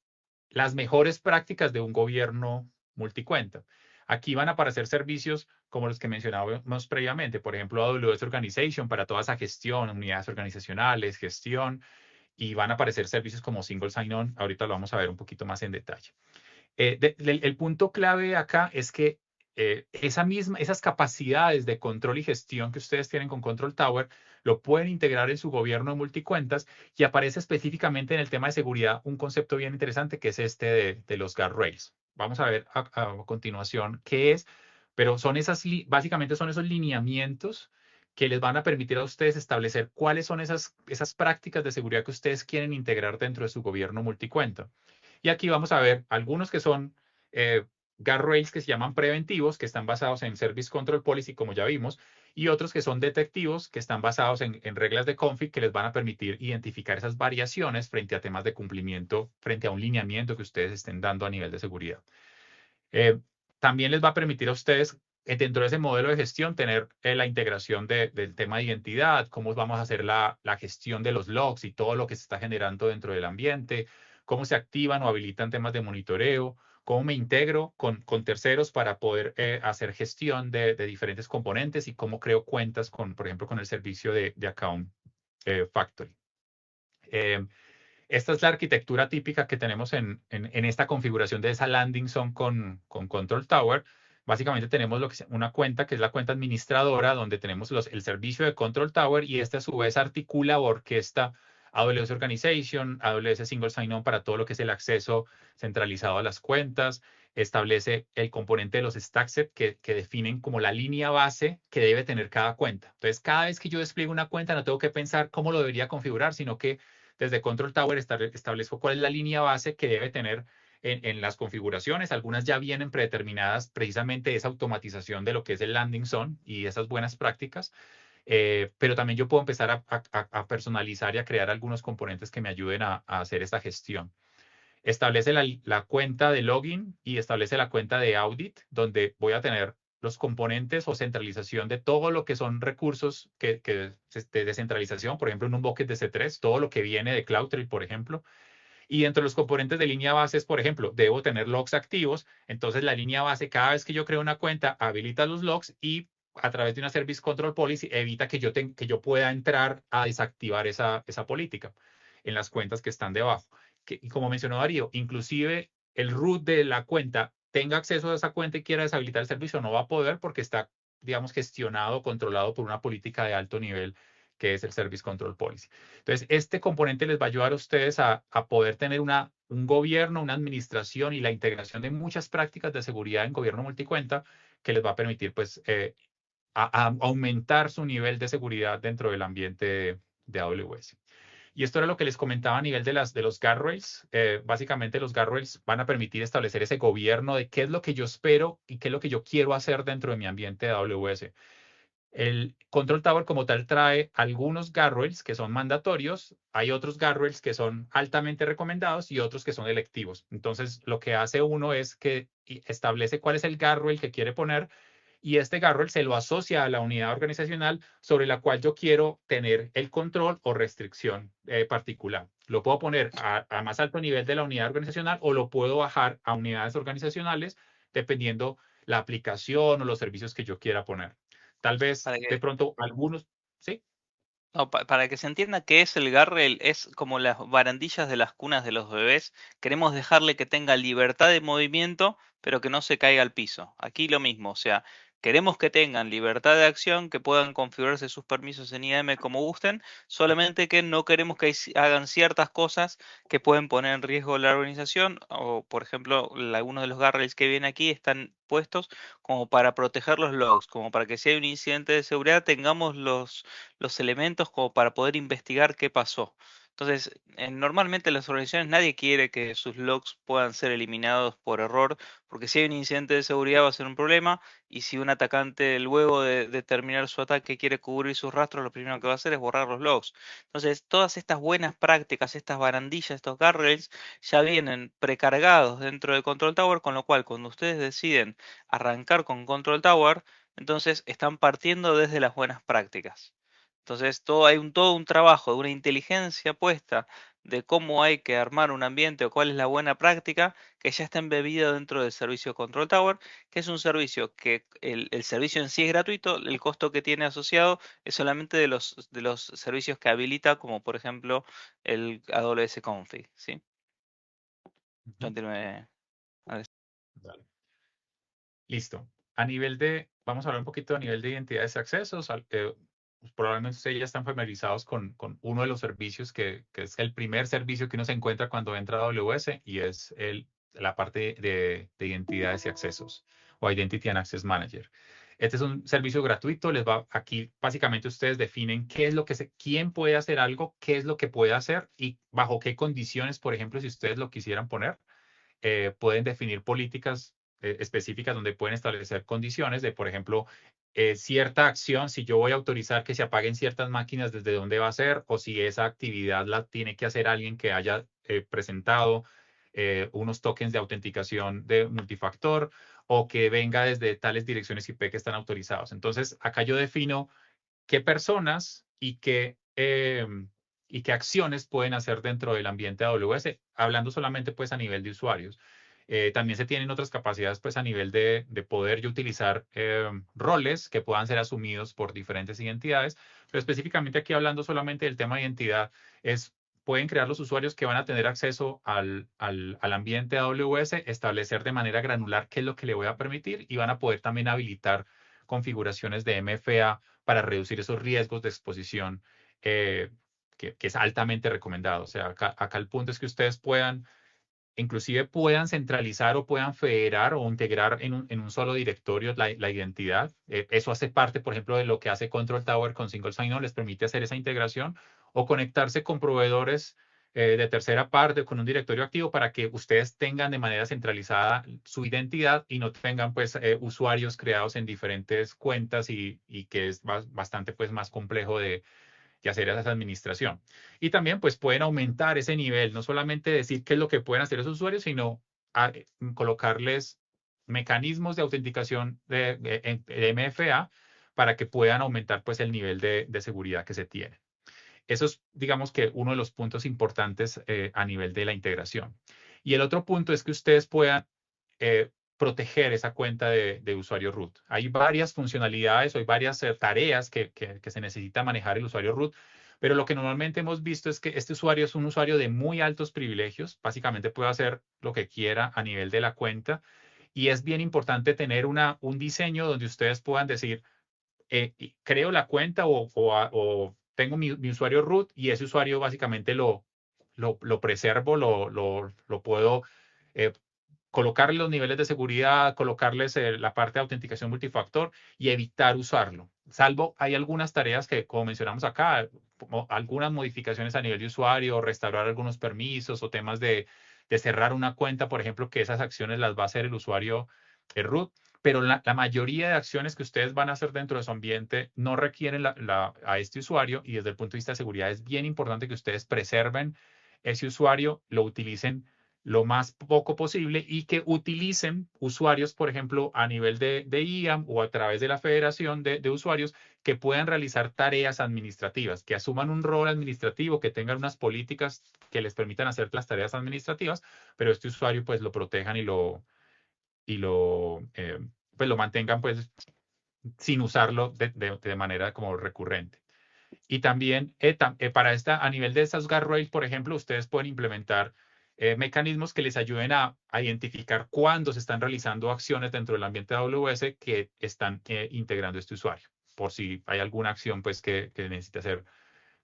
las mejores prácticas de un gobierno multicuenta. Aquí van a aparecer servicios como los que mencionábamos previamente, por ejemplo, AWS Organization para toda esa gestión, unidades organizacionales, gestión, y van a aparecer servicios como Single Sign-On. Ahorita lo vamos a ver un poquito más en detalle. El punto clave acá es que esas capacidades de control y gestión que ustedes tienen con Control Tower lo pueden integrar en su gobierno de multicuentas y aparece específicamente en el tema de seguridad un concepto bien interesante que es este de los guardrails. Vamos a ver a continuación qué es, pero son básicamente son esos lineamientos que les van a permitir a ustedes establecer cuáles son esas prácticas de seguridad que ustedes quieren integrar dentro de su gobierno multicuenta. Y aquí vamos a ver algunos que son guardrails que se llaman preventivos, que están basados en Service Control Policy, como ya vimos, y otros que son detectivos, que están basados en reglas de config que les van a permitir identificar esas variaciones frente a temas de cumplimiento, frente a un lineamiento que ustedes estén dando a nivel de seguridad. También les va a permitir a ustedes, dentro de ese modelo de gestión, tener la integración del tema de identidad, cómo vamos a hacer la gestión de los logs y todo lo que se está generando dentro del ambiente, cómo se activan o habilitan temas de monitoreo, cómo me integro con terceros para poder hacer gestión de diferentes componentes y cómo creo cuentas, por ejemplo, con el servicio de Account Factory. Esta es la arquitectura típica que tenemos en esta configuración de esa landing zone con Control Tower. Básicamente tenemos una cuenta que es la cuenta administradora, donde tenemos el servicio de Control Tower y esta a su vez articula o orquesta AWS Organization, AWS Single Sign-On para todo lo que es el acceso centralizado a las cuentas, establece el componente de los stackset que definen como la línea base que debe tener cada cuenta. Entonces, cada vez que yo despliego una cuenta, no tengo que pensar cómo lo debería configurar, sino que desde Control Tower establezco cuál es la línea base que debe tener en las configuraciones. Algunas ya vienen predeterminadas, precisamente esa automatización de lo que es el landing zone y esas buenas prácticas. Pero también yo puedo empezar a personalizar y a crear algunos componentes que me ayuden a hacer esta gestión. Establece la cuenta de login y establece la cuenta de audit, donde voy a tener los componentes o centralización de todo lo que son recursos de descentralización, por ejemplo, en un bucket de C3, todo lo que viene de CloudTrail, por ejemplo. Y entre los componentes de línea base, por ejemplo, debo tener logs activos. Entonces, la línea base, cada vez que yo creo una cuenta, habilita los logs y a través de una Service Control Policy evita que yo pueda entrar a desactivar esa política en las cuentas que están debajo. Y como mencionó Darío, inclusive el root de la cuenta tenga acceso a esa cuenta y quiera deshabilitar el servicio, no va a poder porque está, digamos, gestionado, controlado por una política de alto nivel que es el Service Control Policy. Entonces, este componente les va a ayudar a ustedes a poder tener un gobierno, una administración y la integración de muchas prácticas de seguridad en gobierno multicuenta que les va a permitir, pues, a aumentar su nivel de seguridad dentro del ambiente de AWS. Y esto era lo que les comentaba a nivel de los guardrails. Básicamente los guardrails van a permitir establecer ese gobierno de qué es lo que yo espero y qué es lo que yo quiero hacer dentro de mi ambiente de AWS. El Control Tower como tal trae algunos guardrails que son mandatorios, hay otros guardrails que son altamente recomendados y otros que son electivos. Entonces, lo que hace uno es que establece cuál es el guardrail que quiere poner y este guardrail se lo asocia a la unidad organizacional sobre la cual yo quiero tener el control o restricción particular. Lo puedo poner a más alto nivel de la unidad organizacional o lo puedo bajar a unidades organizacionales dependiendo la aplicación o los servicios que yo quiera poner. Tal vez
Para
de
que,
pronto algunos, ¿sí?
no, para que se entienda qué es el guardrail, es como las barandillas de las cunas de los bebés. Queremos dejarle que tenga libertad de movimiento, pero que no se caiga al piso. Aquí lo mismo, o sea, queremos que tengan libertad de acción, que puedan configurarse sus permisos en IAM como gusten, solamente que no queremos que hagan ciertas cosas que pueden poner en riesgo la organización, o por ejemplo, algunos de los guardrails que vienen aquí están puestos como para proteger los logs, como para que si hay un incidente de seguridad tengamos los elementos como para poder investigar qué pasó. Entonces, normalmente en las organizaciones nadie quiere que sus logs puedan ser eliminados por error, porque si hay un incidente de seguridad va a ser un problema, y si un atacante luego de terminar su ataque quiere cubrir sus rastros, lo primero que va a hacer es borrar los logs. Entonces, todas estas buenas prácticas, estas barandillas, estos guardrails, ya vienen precargados dentro de Control Tower, con lo cual cuando ustedes deciden arrancar con Control Tower, entonces están partiendo desde las buenas prácticas. Entonces, todo un trabajo de una inteligencia puesta de cómo hay que armar un ambiente o cuál es la buena práctica que ya está embebida dentro del servicio Control Tower, que es un servicio que el servicio en sí es gratuito, el costo que tiene asociado es solamente de los servicios que habilita, como por ejemplo el AWS Config, ¿sí? Continúe.
Dale. Listo. Vamos a hablar un poquito a nivel de identidades y accesos. probablemente ustedes ya están familiarizados con uno de los servicios que es el primer servicio que uno se encuentra cuando entra a AWS y es la parte de identidades y accesos o Identity and Access Manager. Este es un servicio gratuito. Aquí básicamente ustedes definen qué es lo que quién puede hacer algo, qué es lo que puede hacer y bajo qué condiciones, por ejemplo, si ustedes lo quisieran poner, pueden definir políticas específicas donde pueden establecer condiciones de, por ejemplo, cierta acción, si yo voy a autorizar que se apaguen ciertas máquinas, desde dónde va a ser, o si esa actividad la tiene que hacer alguien que haya presentado unos tokens de autenticación de multifactor o que venga desde tales direcciones IP que están autorizados. Entonces, acá yo defino qué personas y qué acciones pueden hacer dentro del ambiente AWS, hablando solamente pues a nivel de usuarios. También se tienen otras capacidades pues a nivel de poder y utilizar roles que puedan ser asumidos por diferentes identidades, pero específicamente aquí hablando solamente del tema de identidad, pueden crear los usuarios que van a tener acceso al ambiente AWS, establecer de manera granular qué es lo que le voy a permitir y van a poder también habilitar configuraciones de MFA para reducir esos riesgos de exposición que es altamente recomendado. O sea, acá el punto es que ustedes inclusive puedan centralizar o puedan federar o integrar en un solo directorio la identidad. Eso hace parte, por ejemplo, de lo que hace Control Tower con Single Sign-On, les permite hacer esa integración o conectarse con proveedores de tercera parte con un directorio activo para que ustedes tengan de manera centralizada su identidad y no tengan pues usuarios creados en diferentes cuentas y que es bastante pues más complejo de hacer esa administración. Y también pues pueden aumentar ese nivel, no solamente decir qué es lo que pueden hacer esos usuarios, sino colocarles mecanismos de autenticación de MFA para que puedan aumentar pues el nivel de seguridad que se tiene. Eso es, digamos que uno de los puntos importantes a nivel de la integración. Y el otro punto es que ustedes puedan proteger esa cuenta de usuario root. Hay varias funcionalidades o hay varias tareas que se necesita manejar el usuario root, pero lo que normalmente hemos visto es que este usuario es un usuario de muy altos privilegios. Básicamente puede hacer lo que quiera a nivel de la cuenta y es bien importante tener un diseño donde ustedes puedan decir, creo la cuenta o tengo mi usuario root y ese usuario básicamente lo preservo, lo puedo eh, colocarle los niveles de seguridad, colocarles la parte de autenticación multifactor y evitar usarlo. Salvo hay algunas tareas que, como mencionamos acá, algunas modificaciones a nivel de usuario, restaurar algunos permisos o temas de cerrar una cuenta, por ejemplo, que esas acciones las va a hacer el usuario root, pero la mayoría de acciones que ustedes van a hacer dentro de su ambiente no requieren a este usuario y desde el punto de vista de seguridad es bien importante que ustedes preserven ese usuario, lo utilicen lo más poco posible y que utilicen usuarios, por ejemplo, a nivel de IAM o a través de la federación de usuarios que puedan realizar tareas administrativas, que asuman un rol administrativo, que tengan unas políticas que les permitan hacer las tareas administrativas, pero este usuario pues lo protejan y pues lo mantengan pues sin usarlo de manera como recurrente. Y también a nivel de estas guardrails, por ejemplo, ustedes pueden implementar mecanismos que les ayuden a identificar cuándo se están realizando acciones dentro del ambiente de AWS que están integrando este usuario, por si hay alguna acción pues que necesite ser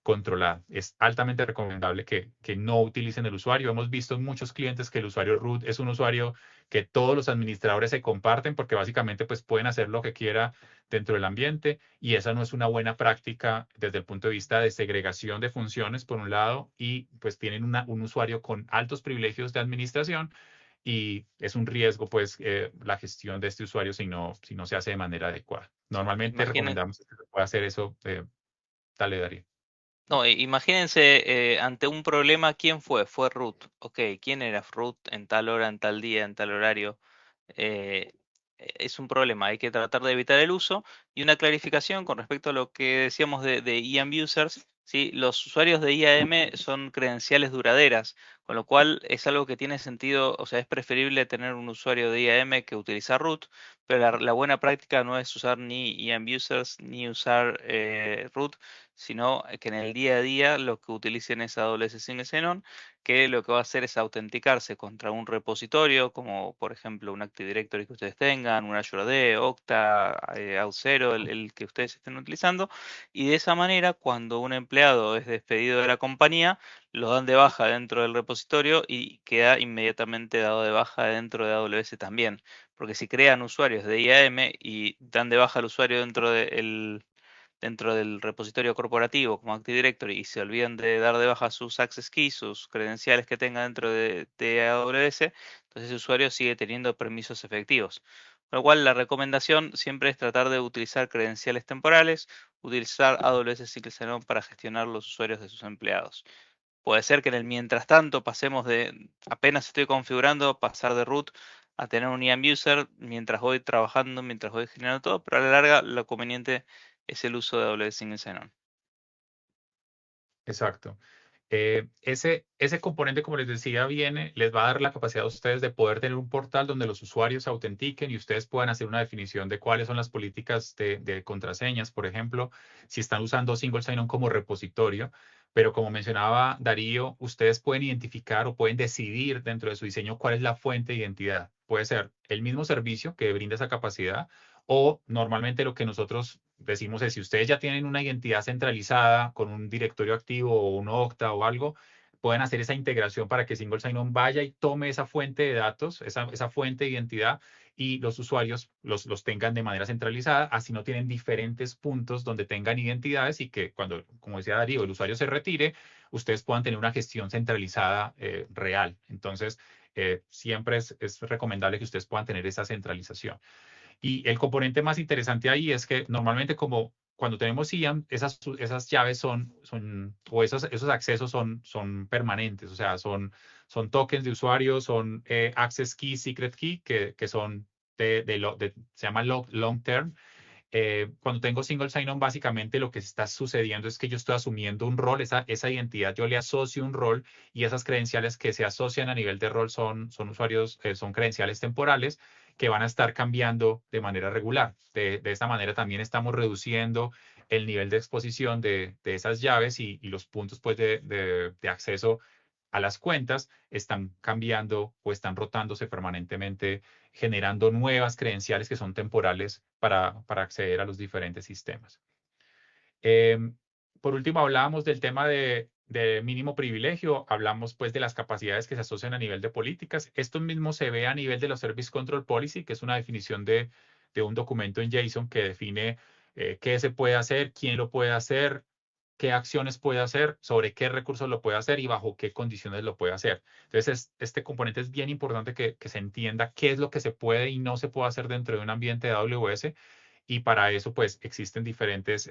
controlada. Es altamente recomendable que no utilicen el usuario. Hemos visto en muchos clientes que el usuario root es un usuario que todos los administradores se comparten porque básicamente pues pueden hacer lo que quiera dentro del ambiente y esa no es una buena práctica desde el punto de vista de segregación de funciones por un lado y pues tienen un usuario con altos privilegios de administración y es un riesgo pues la gestión de este usuario si no se hace de manera adecuada. Normalmente
Imaginen,
recomendamos que se pueda hacer eso, tal Darío.
no, imagínense ante un problema, ¿quién fue? Fue root. Ok, ¿quién era root en tal hora, en tal día, en tal horario? eh, es un problema, hay que tratar de evitar el uso. Y una clarificación con respecto a lo que decíamos de IAM users, ¿sí? Los usuarios de IAM son credenciales duraderas, con lo cual es algo que tiene sentido, o sea, es preferible tener un usuario de IAM que utilizar root, pero la buena práctica no es usar ni IAM users ni usar root, sino que en el día a día lo que utilicen es AWS Single Sign-On, que lo que va a hacer es autenticarse contra un repositorio, como por ejemplo un Active Directory que ustedes tengan, un Azure AD, Okta, Auth0, el que ustedes estén utilizando, y de esa manera cuando un empleado es despedido de la compañía, lo dan de baja dentro del repositorio y queda inmediatamente dado de baja dentro de AWS también. Porque si crean usuarios de IAM y dan de baja al usuario dentro del repositorio corporativo como Active Directory y se olvidan de dar de baja sus access keys, sus credenciales que tenga dentro de AWS, entonces ese usuario sigue teniendo permisos efectivos. Con lo cual la recomendación siempre es tratar de utilizar credenciales temporales, utilizar AWS Single Sign-On para gestionar los usuarios de sus empleados. Puede ser que en el mientras tanto pasemos de, apenas estoy configurando, pasar de root a tener un IAM user mientras voy trabajando, mientras voy generando todo, pero a la larga lo conveniente es el uso de AWS Single Sign-On.
Exacto. Ese componente, como les decía, les va a dar la capacidad a ustedes de poder tener un portal donde los usuarios se autentiquen y ustedes puedan hacer una definición de cuáles son las políticas de contraseñas, por ejemplo, si están usando Single Sign-On como repositorio. Pero como mencionaba Darío, ustedes pueden identificar o pueden decidir dentro de su diseño cuál es la fuente de identidad. Puede ser el mismo servicio que brinda esa capacidad o normalmente lo que nosotros decimos es, si ustedes ya tienen una identidad centralizada con un directorio activo o un Okta o algo, pueden hacer esa integración para que Single Sign-On vaya y tome esa fuente de datos, esa fuente de identidad, y los usuarios los tengan de manera centralizada, así no tienen diferentes puntos donde tengan identidades y que cuando, como decía Darío, el usuario se retire, ustedes puedan tener una gestión centralizada real. Entonces, siempre es recomendable que ustedes puedan tener esa centralización. Y el componente más interesante ahí es que normalmente como cuando tenemos IAM, esas llaves o esos accesos son permanentes, o sea, son tokens de usuario, son access key, secret key, que son se llama long term. Cuando tengo single sign-on, básicamente lo que está sucediendo es que yo estoy asumiendo un rol, esa identidad, yo le asocio un rol y esas credenciales que se asocian a nivel de rol son credenciales temporales que van a estar cambiando de manera regular. De esta manera también estamos reduciendo el nivel de exposición de esas llaves y los puntos pues, de acceso a las cuentas están cambiando o están rotándose permanentemente, generando nuevas credenciales que son temporales para acceder a los diferentes sistemas. Por último, hablábamos del tema de mínimo privilegio, hablamos pues de las capacidades que se asocian a nivel de políticas. Esto mismo se ve a nivel de los Service Control Policy, que es una definición de un documento en JSON que define qué se puede hacer, quién lo puede hacer, qué acciones puede hacer, sobre qué recursos lo puede hacer y bajo qué condiciones lo puede hacer. Entonces, este componente es bien importante que se entienda qué es lo que se puede y no se puede hacer dentro de un ambiente de AWS. Y para eso, pues, existen diferentes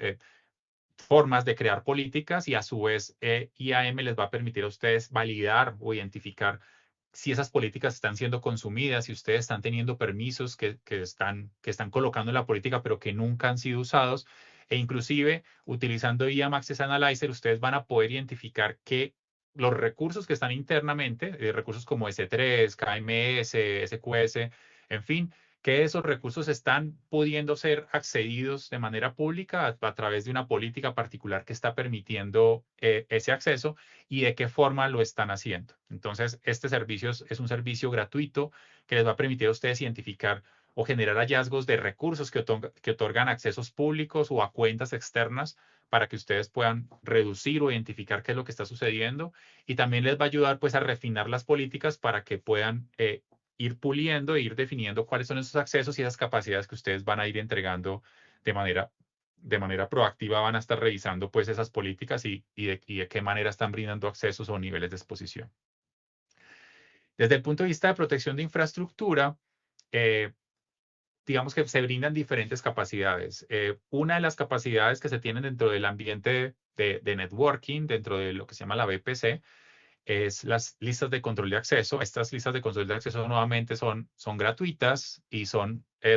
formas de crear políticas y a su vez IAM les va a permitir a ustedes validar o identificar si esas políticas están siendo consumidas, si ustedes están teniendo permisos que están colocando en la política pero que nunca han sido usados. E inclusive utilizando IAM Access Analyzer, ustedes van a poder identificar que los recursos que están internamente, recursos como S3, KMS, SQS, en fin, que esos recursos están pudiendo ser accedidos de manera pública a través de una política particular que está permitiendo ese acceso y de qué forma lo están haciendo. Entonces, este servicio es un servicio gratuito que les va a permitir a ustedes identificar o generar hallazgos de recursos que otorgan accesos públicos o a cuentas externas para que ustedes puedan reducir o identificar qué es lo que está sucediendo y también les va a ayudar pues a refinar las políticas para que puedan ir puliendo e ir definiendo cuáles son esos accesos y esas capacidades que ustedes van a ir entregando de manera proactiva, van a estar revisando pues esas políticas y de qué manera están brindando accesos o niveles de exposición. Desde el punto de vista de protección de infraestructura, digamos que se brindan diferentes capacidades. Una de las capacidades que se tienen dentro del ambiente de networking, dentro de lo que se llama la VPC, es las listas de control de acceso. Estas listas de control de acceso nuevamente son gratuitas y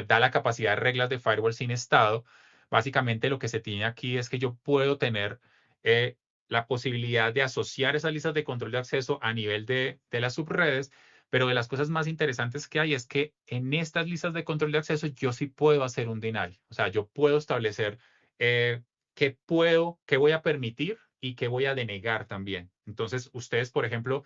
da la capacidad de reglas de firewall sin estado. Básicamente lo que se tiene aquí es que yo puedo tener la posibilidad de asociar esas listas de control de acceso a nivel de las subredes, Pero de las cosas más interesantes que hay es que en estas listas de control de acceso yo sí puedo hacer un deny. O sea, yo puedo establecer qué voy a permitir y qué voy a denegar también. Entonces, ustedes, por ejemplo,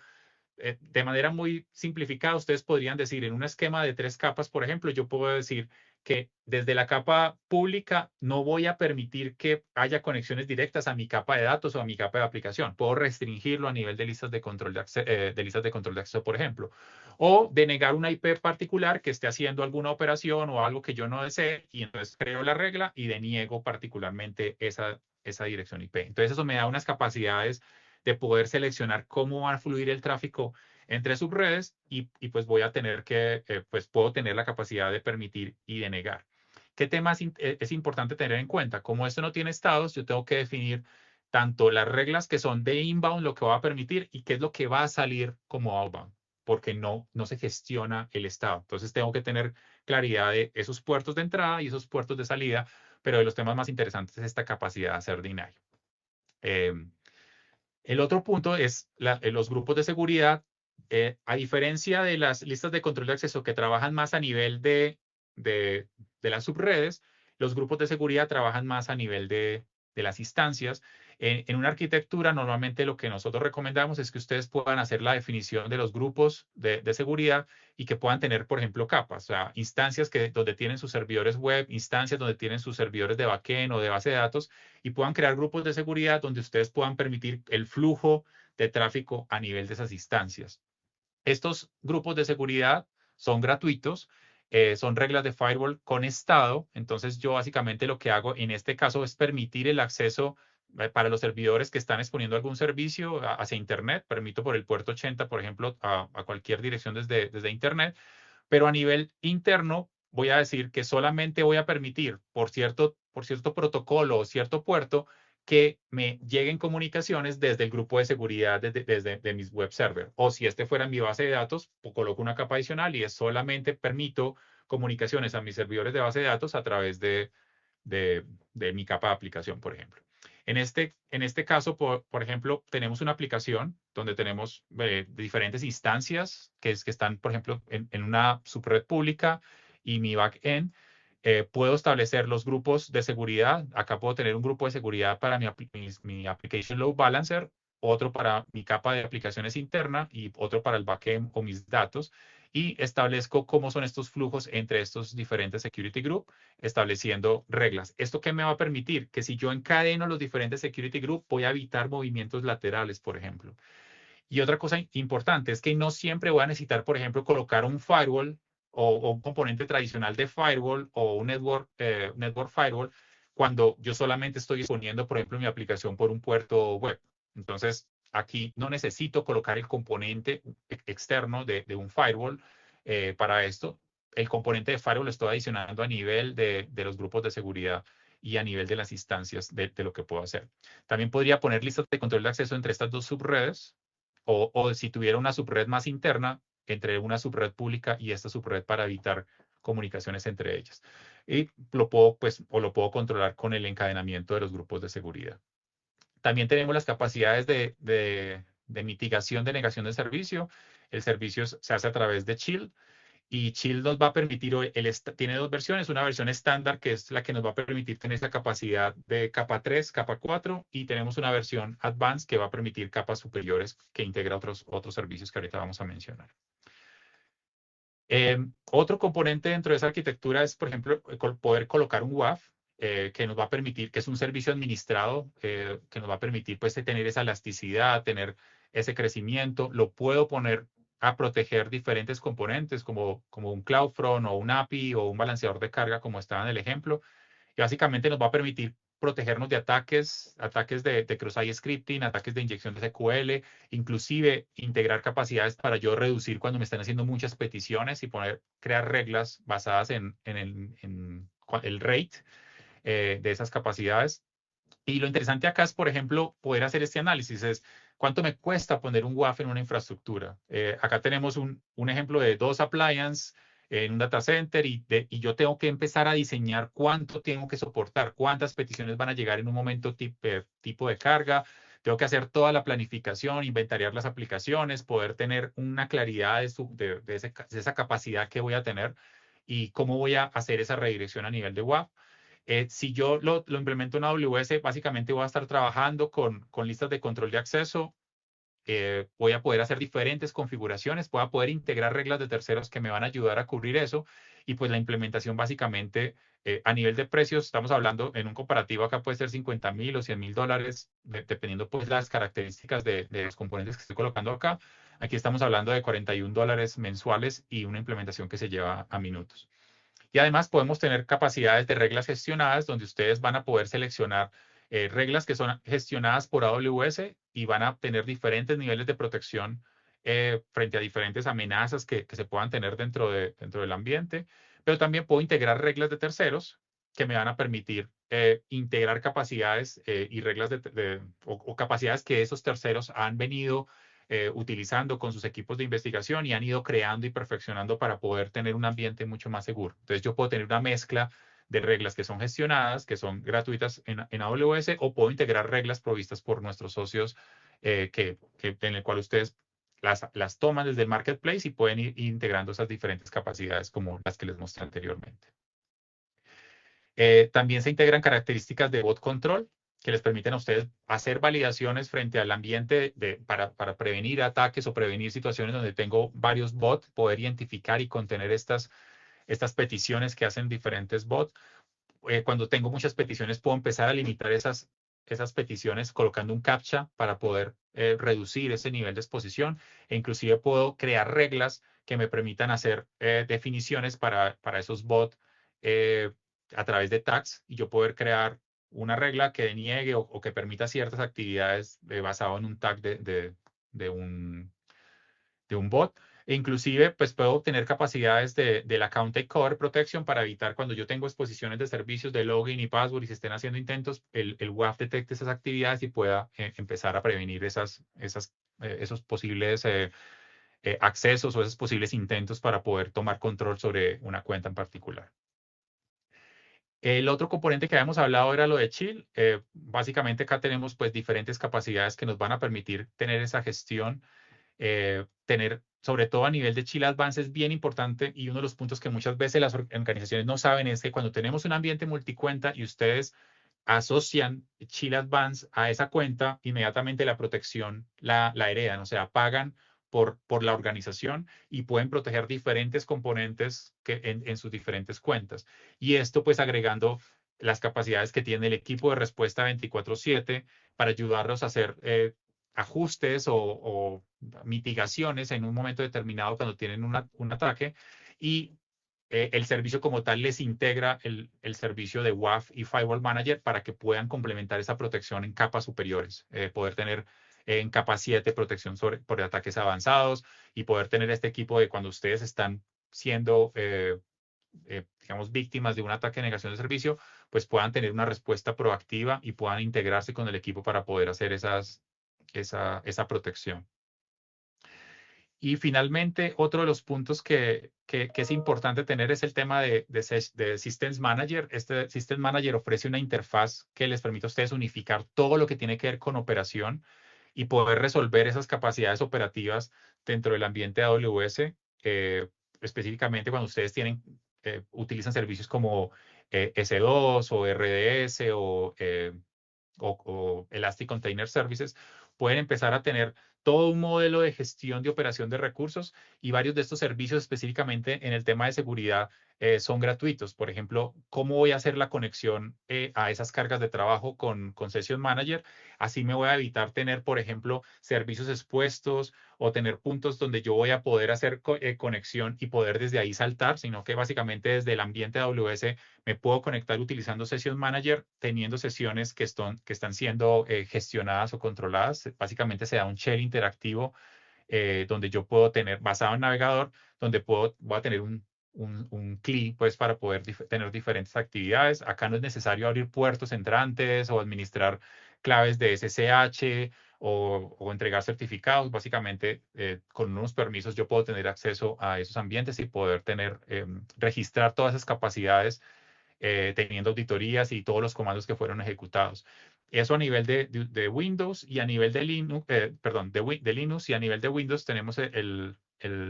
de manera muy simplificada, ustedes podrían decir en un esquema de 3 capas, por ejemplo, yo puedo decir que desde la capa pública no voy a permitir que haya conexiones directas a mi capa de datos o a mi capa de aplicación. Puedo restringirlo a nivel de listas de control de acceso, por ejemplo. O denegar una IP particular que esté haciendo alguna operación o algo que yo no desee, y entonces creo la regla y deniego particularmente esa dirección IP. Entonces eso me da unas capacidades de poder seleccionar cómo va a fluir el tráfico entre subredes y pues voy a tener pues puedo tener la capacidad de permitir y de negar. ¿Qué temas es importante tener en cuenta? Como esto no tiene estados, yo tengo que definir tanto las reglas que son de inbound, lo que va a permitir, y qué es lo que va a salir como outbound, porque no se gestiona el estado. Entonces tengo que tener claridad de esos puertos de entrada y esos puertos de salida, pero de los temas más interesantes es esta capacidad de hacer deny. El otro punto es los grupos de seguridad. A diferencia de las listas de control de acceso que trabajan más a nivel de las subredes, los grupos de seguridad trabajan más a nivel de las instancias. En una arquitectura, normalmente lo que nosotros recomendamos es que ustedes puedan hacer la definición de los grupos de seguridad y que puedan tener, por ejemplo, capas, o sea, instancias donde tienen sus servidores web, instancias donde tienen sus servidores de backend o de base de datos, y puedan crear grupos de seguridad donde ustedes puedan permitir el flujo de tráfico a nivel de esas instancias. Estos grupos de seguridad son gratuitos, son reglas de firewall con estado. Entonces yo básicamente lo que hago en este caso es permitir el acceso para los servidores que están exponiendo algún servicio hacia Internet. Permito por el puerto 80, por ejemplo, a cualquier dirección desde Internet. Pero a nivel interno voy a decir que solamente voy a permitir por cierto protocolo o cierto puerto que me lleguen comunicaciones desde el grupo de seguridad desde mis web server. O si este fuera mi base de datos, pues coloco una capa adicional y es solamente permito comunicaciones a mis servidores de base de datos a través de mi capa de aplicación, por ejemplo. En este caso, por ejemplo, tenemos una aplicación donde tenemos diferentes instancias que están, por ejemplo, en una subred pública y mi backend. Puedo establecer los grupos de seguridad. Acá puedo tener un grupo de seguridad para mi Application Load Balancer, otro para mi capa de aplicaciones interna y otro para el backend o mis datos. Y establezco cómo son estos flujos entre estos diferentes security group, estableciendo reglas. ¿Esto qué me va a permitir? Que si yo encadeno los diferentes security group, voy a evitar movimientos laterales, por ejemplo. Y otra cosa importante es que no siempre voy a necesitar, por ejemplo, colocar un firewall o un componente tradicional de firewall o un network firewall cuando yo solamente estoy exponiendo, por ejemplo, mi aplicación por un puerto web. Entonces, aquí no necesito colocar el componente externo de un firewall para esto. El componente de firewall lo estoy adicionando a nivel de los grupos de seguridad y a nivel de las instancias de lo que puedo hacer. También podría poner listas de control de acceso entre estas dos subredes, o si tuviera una subred más interna entre una subred pública y esta subred para evitar comunicaciones entre ellas. Y lo puedo controlar con el encadenamiento de los grupos de seguridad. También tenemos las capacidades de mitigación de negación de servicio. El servicio se hace a través de Chill. Y Chill nos va a permitir, tiene dos versiones, una versión estándar que es la que nos va a permitir tener esa capacidad de capa 3, capa 4, y tenemos una versión Advanced que va a permitir capas superiores que integra otros servicios que ahorita vamos a mencionar. Otro componente dentro de esa arquitectura es, por ejemplo, poder colocar un WAF que nos va a permitir, que es un servicio administrado, que nos va a permitir pues tener esa elasticidad, tener ese crecimiento. Lo puedo poner a proteger diferentes componentes como un CloudFront o un API o un balanceador de carga como estaba en el ejemplo. Y básicamente nos va a permitir protegernos de ataques de cross-site scripting, ataques de inyección de SQL, inclusive integrar capacidades para yo reducir cuando me están haciendo muchas peticiones y crear reglas basadas en el rate de esas capacidades. Y lo interesante acá es, por ejemplo, poder hacer este análisis. Es cuánto me cuesta poner un WAF en una infraestructura. Acá tenemos un ejemplo de 2 appliances en un data center y yo tengo que empezar a diseñar cuánto tengo que soportar, cuántas peticiones van a llegar en un momento tipo de carga. Tengo que hacer toda la planificación, inventariar las aplicaciones, poder tener una claridad de esa capacidad que voy a tener y cómo voy a hacer esa redirección a nivel de WAF. Si yo lo implemento en AWS, básicamente voy a estar trabajando con listas de control de acceso. Voy a poder hacer diferentes configuraciones, voy a poder integrar reglas de terceros que me van a ayudar a cubrir eso. Y pues la implementación básicamente a nivel de precios, estamos hablando en un comparativo acá puede ser $50,000 o $100,000, dependiendo pues las características de los componentes que estoy colocando acá. Aquí estamos hablando de $41 mensuales y una implementación que se lleva a minutos. Y además podemos tener capacidades de reglas gestionadas donde ustedes van a poder seleccionar reglas que son gestionadas por AWS y van a tener diferentes niveles de protección frente a diferentes amenazas que se puedan tener dentro del ambiente. Pero también puedo integrar reglas de terceros que me van a permitir integrar capacidades y reglas o capacidades que esos terceros han venido utilizando con sus equipos de investigación y han ido creando y perfeccionando para poder tener un ambiente mucho más seguro. Entonces yo puedo tener una mezcla de reglas que son gestionadas, que son gratuitas en AWS, o puedo integrar reglas provistas por nuestros socios en el cual ustedes las toman desde el marketplace y pueden ir integrando esas diferentes capacidades como las que les mostré anteriormente. También se integran características de bot control que les permiten a ustedes hacer validaciones frente al ambiente para prevenir ataques o prevenir situaciones donde tengo varios bots, poder identificar y contener estas peticiones que hacen diferentes bots. Cuando tengo muchas peticiones, puedo empezar a limitar esas peticiones colocando un CAPTCHA para poder reducir ese nivel de exposición. E inclusive puedo crear reglas que me permitan hacer definiciones para esos bots a través de tags y yo poder crear una regla que deniegue o que permita ciertas actividades basado en un tag de un bot. E inclusive, pues puedo obtener capacidades del Account Takeover Protection para evitar cuando yo tengo exposiciones de servicios de login y password y se estén haciendo intentos, el WAF detecte esas actividades y pueda empezar a prevenir esos posibles accesos o esos posibles intentos para poder tomar control sobre una cuenta en particular. El otro componente que habíamos hablado era lo de Chill. Básicamente acá tenemos pues diferentes capacidades que nos van a permitir tener esa gestión, tener sobre todo a nivel de Chill Advance es bien importante y uno de los puntos que muchas veces las organizaciones no saben es que cuando tenemos un ambiente multicuenta y ustedes asocian Chill Advance a esa cuenta, inmediatamente la protección la heredan, o sea, pagan por la organización y pueden proteger diferentes componentes en sus diferentes cuentas. Y esto pues agregando las capacidades que tiene el equipo de respuesta 24/7 para ayudarlos a hacer ajustes o mitigaciones en un momento determinado cuando tienen un ataque y el servicio como tal les integra el servicio de WAF y Firewall Manager para que puedan complementar esa protección en capas superiores, poder tener en capa 7 protección por ataques avanzados y poder tener este equipo de cuando ustedes están siendo, digamos, víctimas de un ataque de negación de servicio, pues puedan tener una respuesta proactiva y puedan integrarse con el equipo para poder hacer esa protección. Y finalmente, otro de los puntos que es importante tener es el tema de Systems Manager. Este Systems Manager ofrece una interfaz que les permite a ustedes unificar todo lo que tiene que ver con operación y poder resolver esas capacidades operativas dentro del ambiente de AWS, específicamente cuando ustedes utilizan servicios como S2 o RDS o Elastic Container Services, pueden empezar a tener todo un modelo de gestión de operación de recursos y varios de estos servicios específicamente en el tema de seguridad son gratuitos. Por ejemplo, ¿cómo voy a hacer la conexión a esas cargas de trabajo con Session Manager? Así me voy a evitar tener, por ejemplo, servicios expuestos o tener puntos donde yo voy a poder hacer conexión y poder desde ahí saltar, sino que básicamente desde el ambiente de AWS me puedo conectar utilizando Session Manager, teniendo sesiones que están siendo gestionadas o controladas. Básicamente se da un shell interactivo donde yo puedo tener, basado en navegador, donde voy a tener un CLI pues, para poder tener diferentes actividades. Acá no es necesario abrir puertos entrantes o administrar claves de SSH o entregar certificados. Básicamente, con unos permisos yo puedo tener acceso a esos ambientes y poder registrar todas esas capacidades teniendo auditorías y todos los comandos que fueron ejecutados. Eso a nivel de Windows y a nivel de Linux, perdón, de Linux y a nivel de Windows tenemos el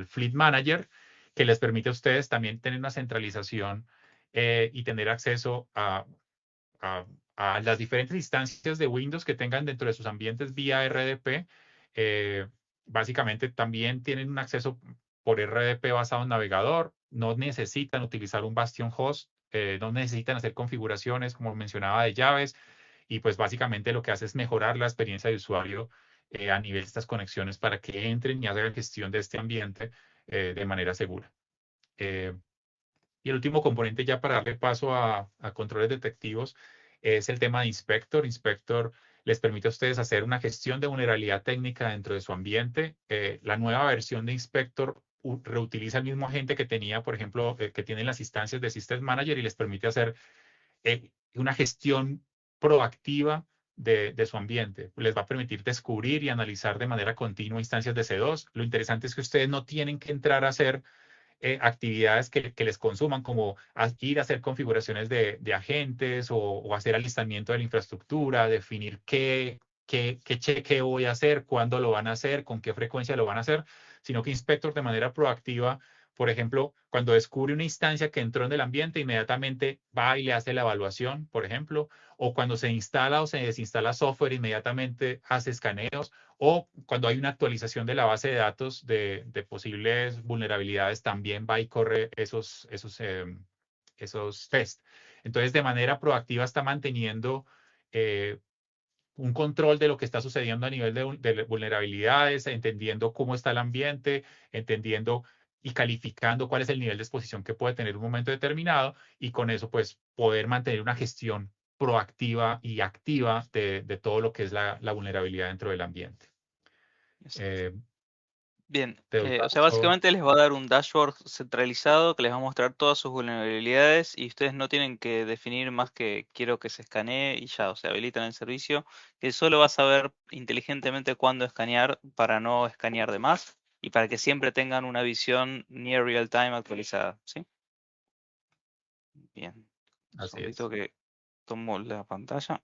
Fleet Manager que les permite a ustedes también tener una centralización y tener acceso a, a las diferentes instancias de Windows que tengan dentro de sus ambientes vía RDP. Eh, Básicamente también tienen un acceso por RDP basado en navegador. No necesitan utilizar un Bastion host, no necesitan hacer configuraciones, como mencionaba, de llaves. Y pues básicamente lo que hace es mejorar la experiencia de usuario a nivel de estas conexiones para que entren y hagan gestión de este ambiente de manera segura. Y el último componente ya para darle paso a controles detectivos es el tema de Inspector. Inspector les permite a ustedes hacer una gestión de vulnerabilidad técnica dentro de su ambiente. La nueva versión de Inspector reutiliza el mismo agente que tenía, por ejemplo, que tienen las instancias de System Manager y les permite hacer una gestión proactiva de su ambiente. Les va a permitir descubrir y analizar de manera continua instancias de C2. Lo interesante es que ustedes no tienen que entrar a hacer actividades que les consuman, como ir a hacer configuraciones de agentes o hacer alistamiento de la infraestructura, definir qué chequeo voy a hacer, cuándo lo van a hacer, con qué frecuencia lo van a hacer, sino que Inspector de manera proactiva, por ejemplo, cuando descubre una instancia que entró en el ambiente, inmediatamente va y le hace la evaluación, por ejemplo, o cuando se instala o se desinstala software, inmediatamente hace escaneos, o cuando hay una actualización de la base de datos de posibles vulnerabilidades, también va y corre esos test. Entonces, de manera proactiva está manteniendo eh, un control de lo que está sucediendo a nivel de vulnerabilidades, entendiendo cómo está el ambiente, entendiendo y calificando cuál es el nivel de exposición que puede tener un momento determinado y con eso pues poder mantener una gestión proactiva y activa de todo lo que es la vulnerabilidad dentro del ambiente.
Exacto.
Eh,
Bien,
Te doy
o sea,
paso.
básicamente les va a dar un dashboard centralizado que les va a mostrar todas sus vulnerabilidades y ustedes no tienen que definir más que quiero que se escanee y ya, o sea, habilitan el servicio, que solo va a saber inteligentemente cuándo escanear para no escanear de más y para que siempre tengan una visión near real time actualizada, ¿sí? Bien, un
Así es.
segundito que tomo la pantalla.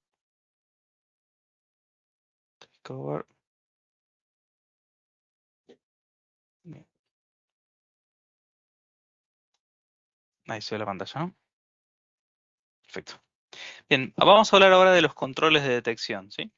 Cover. Bien, ahí se ve la pantalla, ¿no? Perfecto. Bien, vamos a hablar ahora de los controles de detección, ¿sí?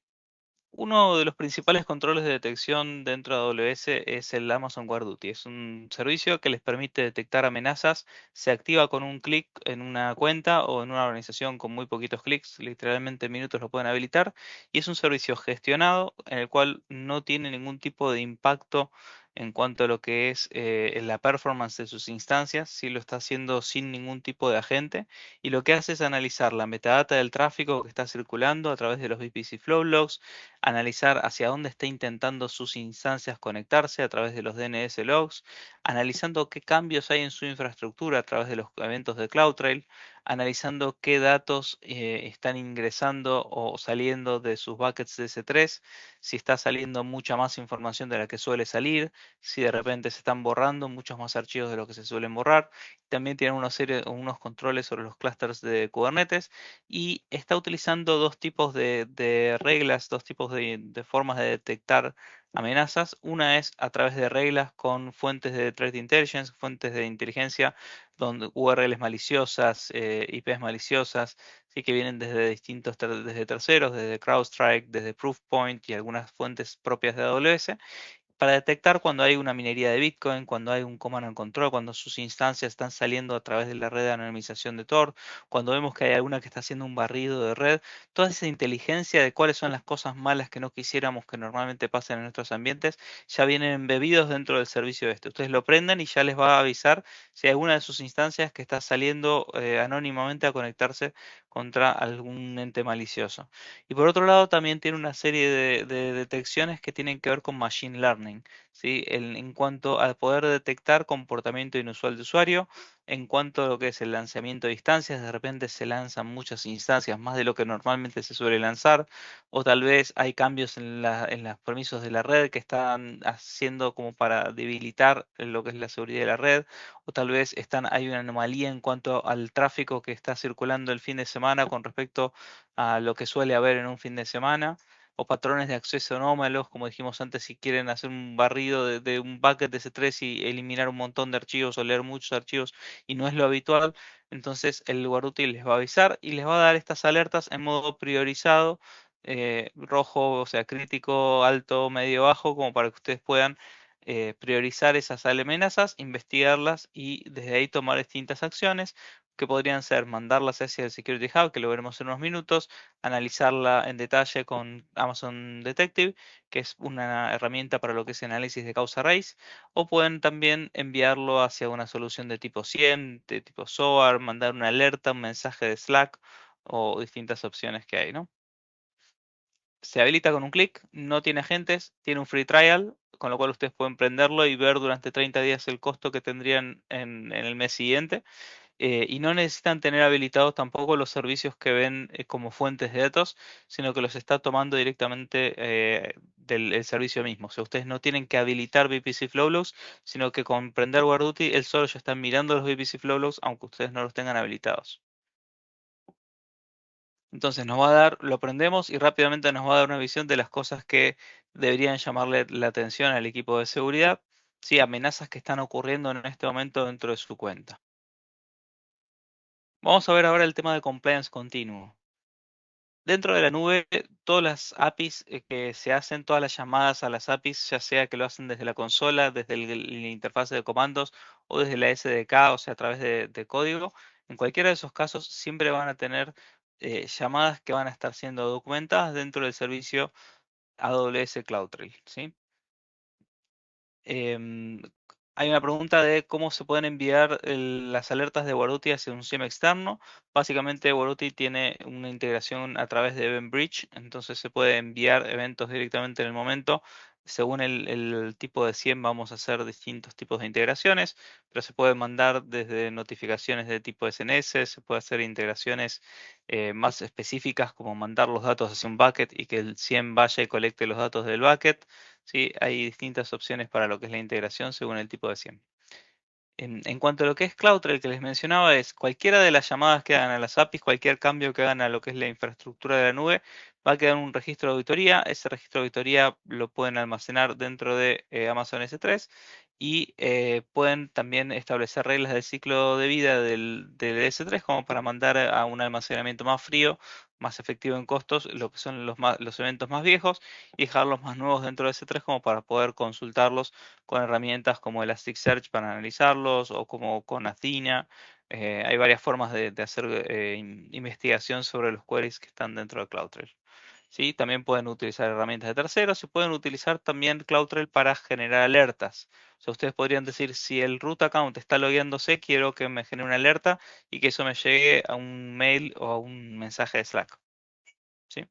Uno de los principales controles de detección dentro de AWS es el Amazon Guard Es un servicio que les permite detectar amenazas. Se activa con un clic en una cuenta o en una organización con muy poquitos clics, literalmente en minutos lo pueden habilitar. Y es un servicio gestionado en el cual no tiene ningún tipo de impacto en cuanto a lo que es la performance de sus instancias, si lo está haciendo sin ningún tipo de agente. Y lo que hace es analizar la metadata del tráfico que está circulando a través de los VPC Flow Logs, analizar hacia dónde está intentando sus instancias conectarse a través de los DNS logs, analizando qué cambios hay en su infraestructura a través de los eventos de CloudTrail, analizando qué datos están ingresando o saliendo de sus buckets de S3, si está saliendo mucha más información de la que suele salir, si de repente se están borrando muchos más archivos de lo que se suelen borrar. También tienen una serie, unos controles sobre los clusters de Kubernetes y está utilizando dos tipos de reglas, dos tipos de formas de detectar amenazas. Una es a través de reglas con fuentes de threat intelligence, fuentes de inteligencia, donde URLs maliciosas, IPs maliciosas, sí que vienen desde distintos, desde terceros, desde CrowdStrike, desde Proofpoint y algunas fuentes propias de AWS para detectar cuando hay una minería de Bitcoin, cuando hay un command and control, cuando sus instancias están saliendo a través de la red de anonimización de Tor, cuando vemos que hay alguna que está haciendo un barrido de red, toda esa inteligencia de cuáles son las cosas malas que no quisiéramos que normalmente pasen en nuestros ambientes, ya vienen embebidos dentro del servicio este. Ustedes lo prenden y ya les va a avisar si hay alguna de sus instancias que está saliendo anónimamente a conectarse contra algún ente malicioso. Y por otro lado, también tiene una serie de detecciones que tienen que ver con Machine Learning. patterning, ¿sí? En cuanto a poder detectar comportamiento inusual de usuario, en cuanto a lo que es el lanzamiento de instancias, de repente se lanzan muchas instancias, más de lo que normalmente se suele lanzar, o tal vez hay cambios en los permisos de la red que están haciendo como para debilitar lo que es la seguridad de la red, o tal vez hay una anomalía en cuanto al tráfico que está circulando el fin de semana con respecto a lo que suele haber en un fin de semana, o patrones de acceso anómalos, como dijimos antes, si quieren hacer un barrido de un bucket de S3 y eliminar un montón de archivos o leer muchos archivos y no es lo habitual, entonces el guardútil les va a avisar y les va a dar estas alertas en modo priorizado, rojo, o sea, crítico, alto, medio, bajo, como para que ustedes puedan priorizar esas amenazas, investigarlas y desde ahí tomar distintas acciones que podrían ser mandarlas hacia el Security Hub, que lo veremos en unos minutos, analizarla en detalle con Amazon Detective, que es una herramienta para lo que es análisis de causa raíz, o pueden también enviarlo hacia una solución de tipo SIEM, de tipo SOAR, mandar una alerta, un mensaje de Slack o distintas opciones que hay, ¿no? Se habilita con un clic, no tiene agentes, tiene un free trial, con lo cual ustedes pueden prenderlo y ver durante 30 días el costo que tendrían en el mes siguiente. Y no necesitan tener habilitados tampoco los servicios que ven como fuentes de datos, sino que los está tomando directamente del el servicio mismo. O sea, ustedes no tienen que habilitar VPC Flowlogs, sino que con prender WarDuty, él solo ya está mirando los VPC Flowlogs, aunque ustedes no los tengan habilitados. Entonces nos va a dar, lo prendemos y rápidamente nos va a dar una visión de las cosas que deberían llamarle la atención al equipo de seguridad, ¿sí? Amenazas que están ocurriendo en este momento dentro de su cuenta. Vamos a ver ahora el tema de compliance continuo. Dentro de la nube, todas las APIs que se hacen, todas las llamadas a las APIs, ya sea que lo hacen desde la consola, desde la interfaz de comandos o desde la SDK, o sea, a través de código, en cualquiera de esos casos siempre van a tener llamadas que van a estar siendo documentadas dentro del servicio AWS CloudTrail, ¿sí? Em, Hay una pregunta de cómo se pueden enviar las alertas de Waruti hacia un SIEM externo. Básicamente, Waruti tiene una integración a través de Event Bridge, entonces se puede enviar eventos directamente en el momento. Según el tipo de SIEM, vamos a hacer distintos tipos de integraciones, pero se puede mandar desde notificaciones de tipo SNS, se puede hacer integraciones más específicas, como mandar los datos hacia un bucket y que el SIEM vaya y colecte los datos del bucket. Sí, hay distintas opciones para lo que es la integración según el tipo de SIEM. En cuanto a lo que es CloudTrail que les mencionaba, es cualquiera de las llamadas que hagan a las APIs, cualquier cambio que hagan a lo que es la infraestructura de la nube, va a quedar un registro de auditoría. Ese registro de auditoría lo pueden almacenar dentro de Amazon S3 y pueden también establecer reglas del ciclo de vida del S3 como para mandar a un almacenamiento más frío, más efectivo en costos, lo que son los eventos más viejos y dejarlos más nuevos dentro de S3 como para poder consultarlos con herramientas como Elasticsearch para analizarlos o como con Athena. Hay varias formas de hacer investigación sobre los queries que están dentro de CloudTrail. ¿Sí? También pueden utilizar herramientas de terceros y pueden utilizar también CloudTrail para generar alertas. O sea, ustedes podrían decir, si el root account está logueándose, quiero que me genere una alerta y que eso me llegue a un mail o a un mensaje de Slack. ¿Sí?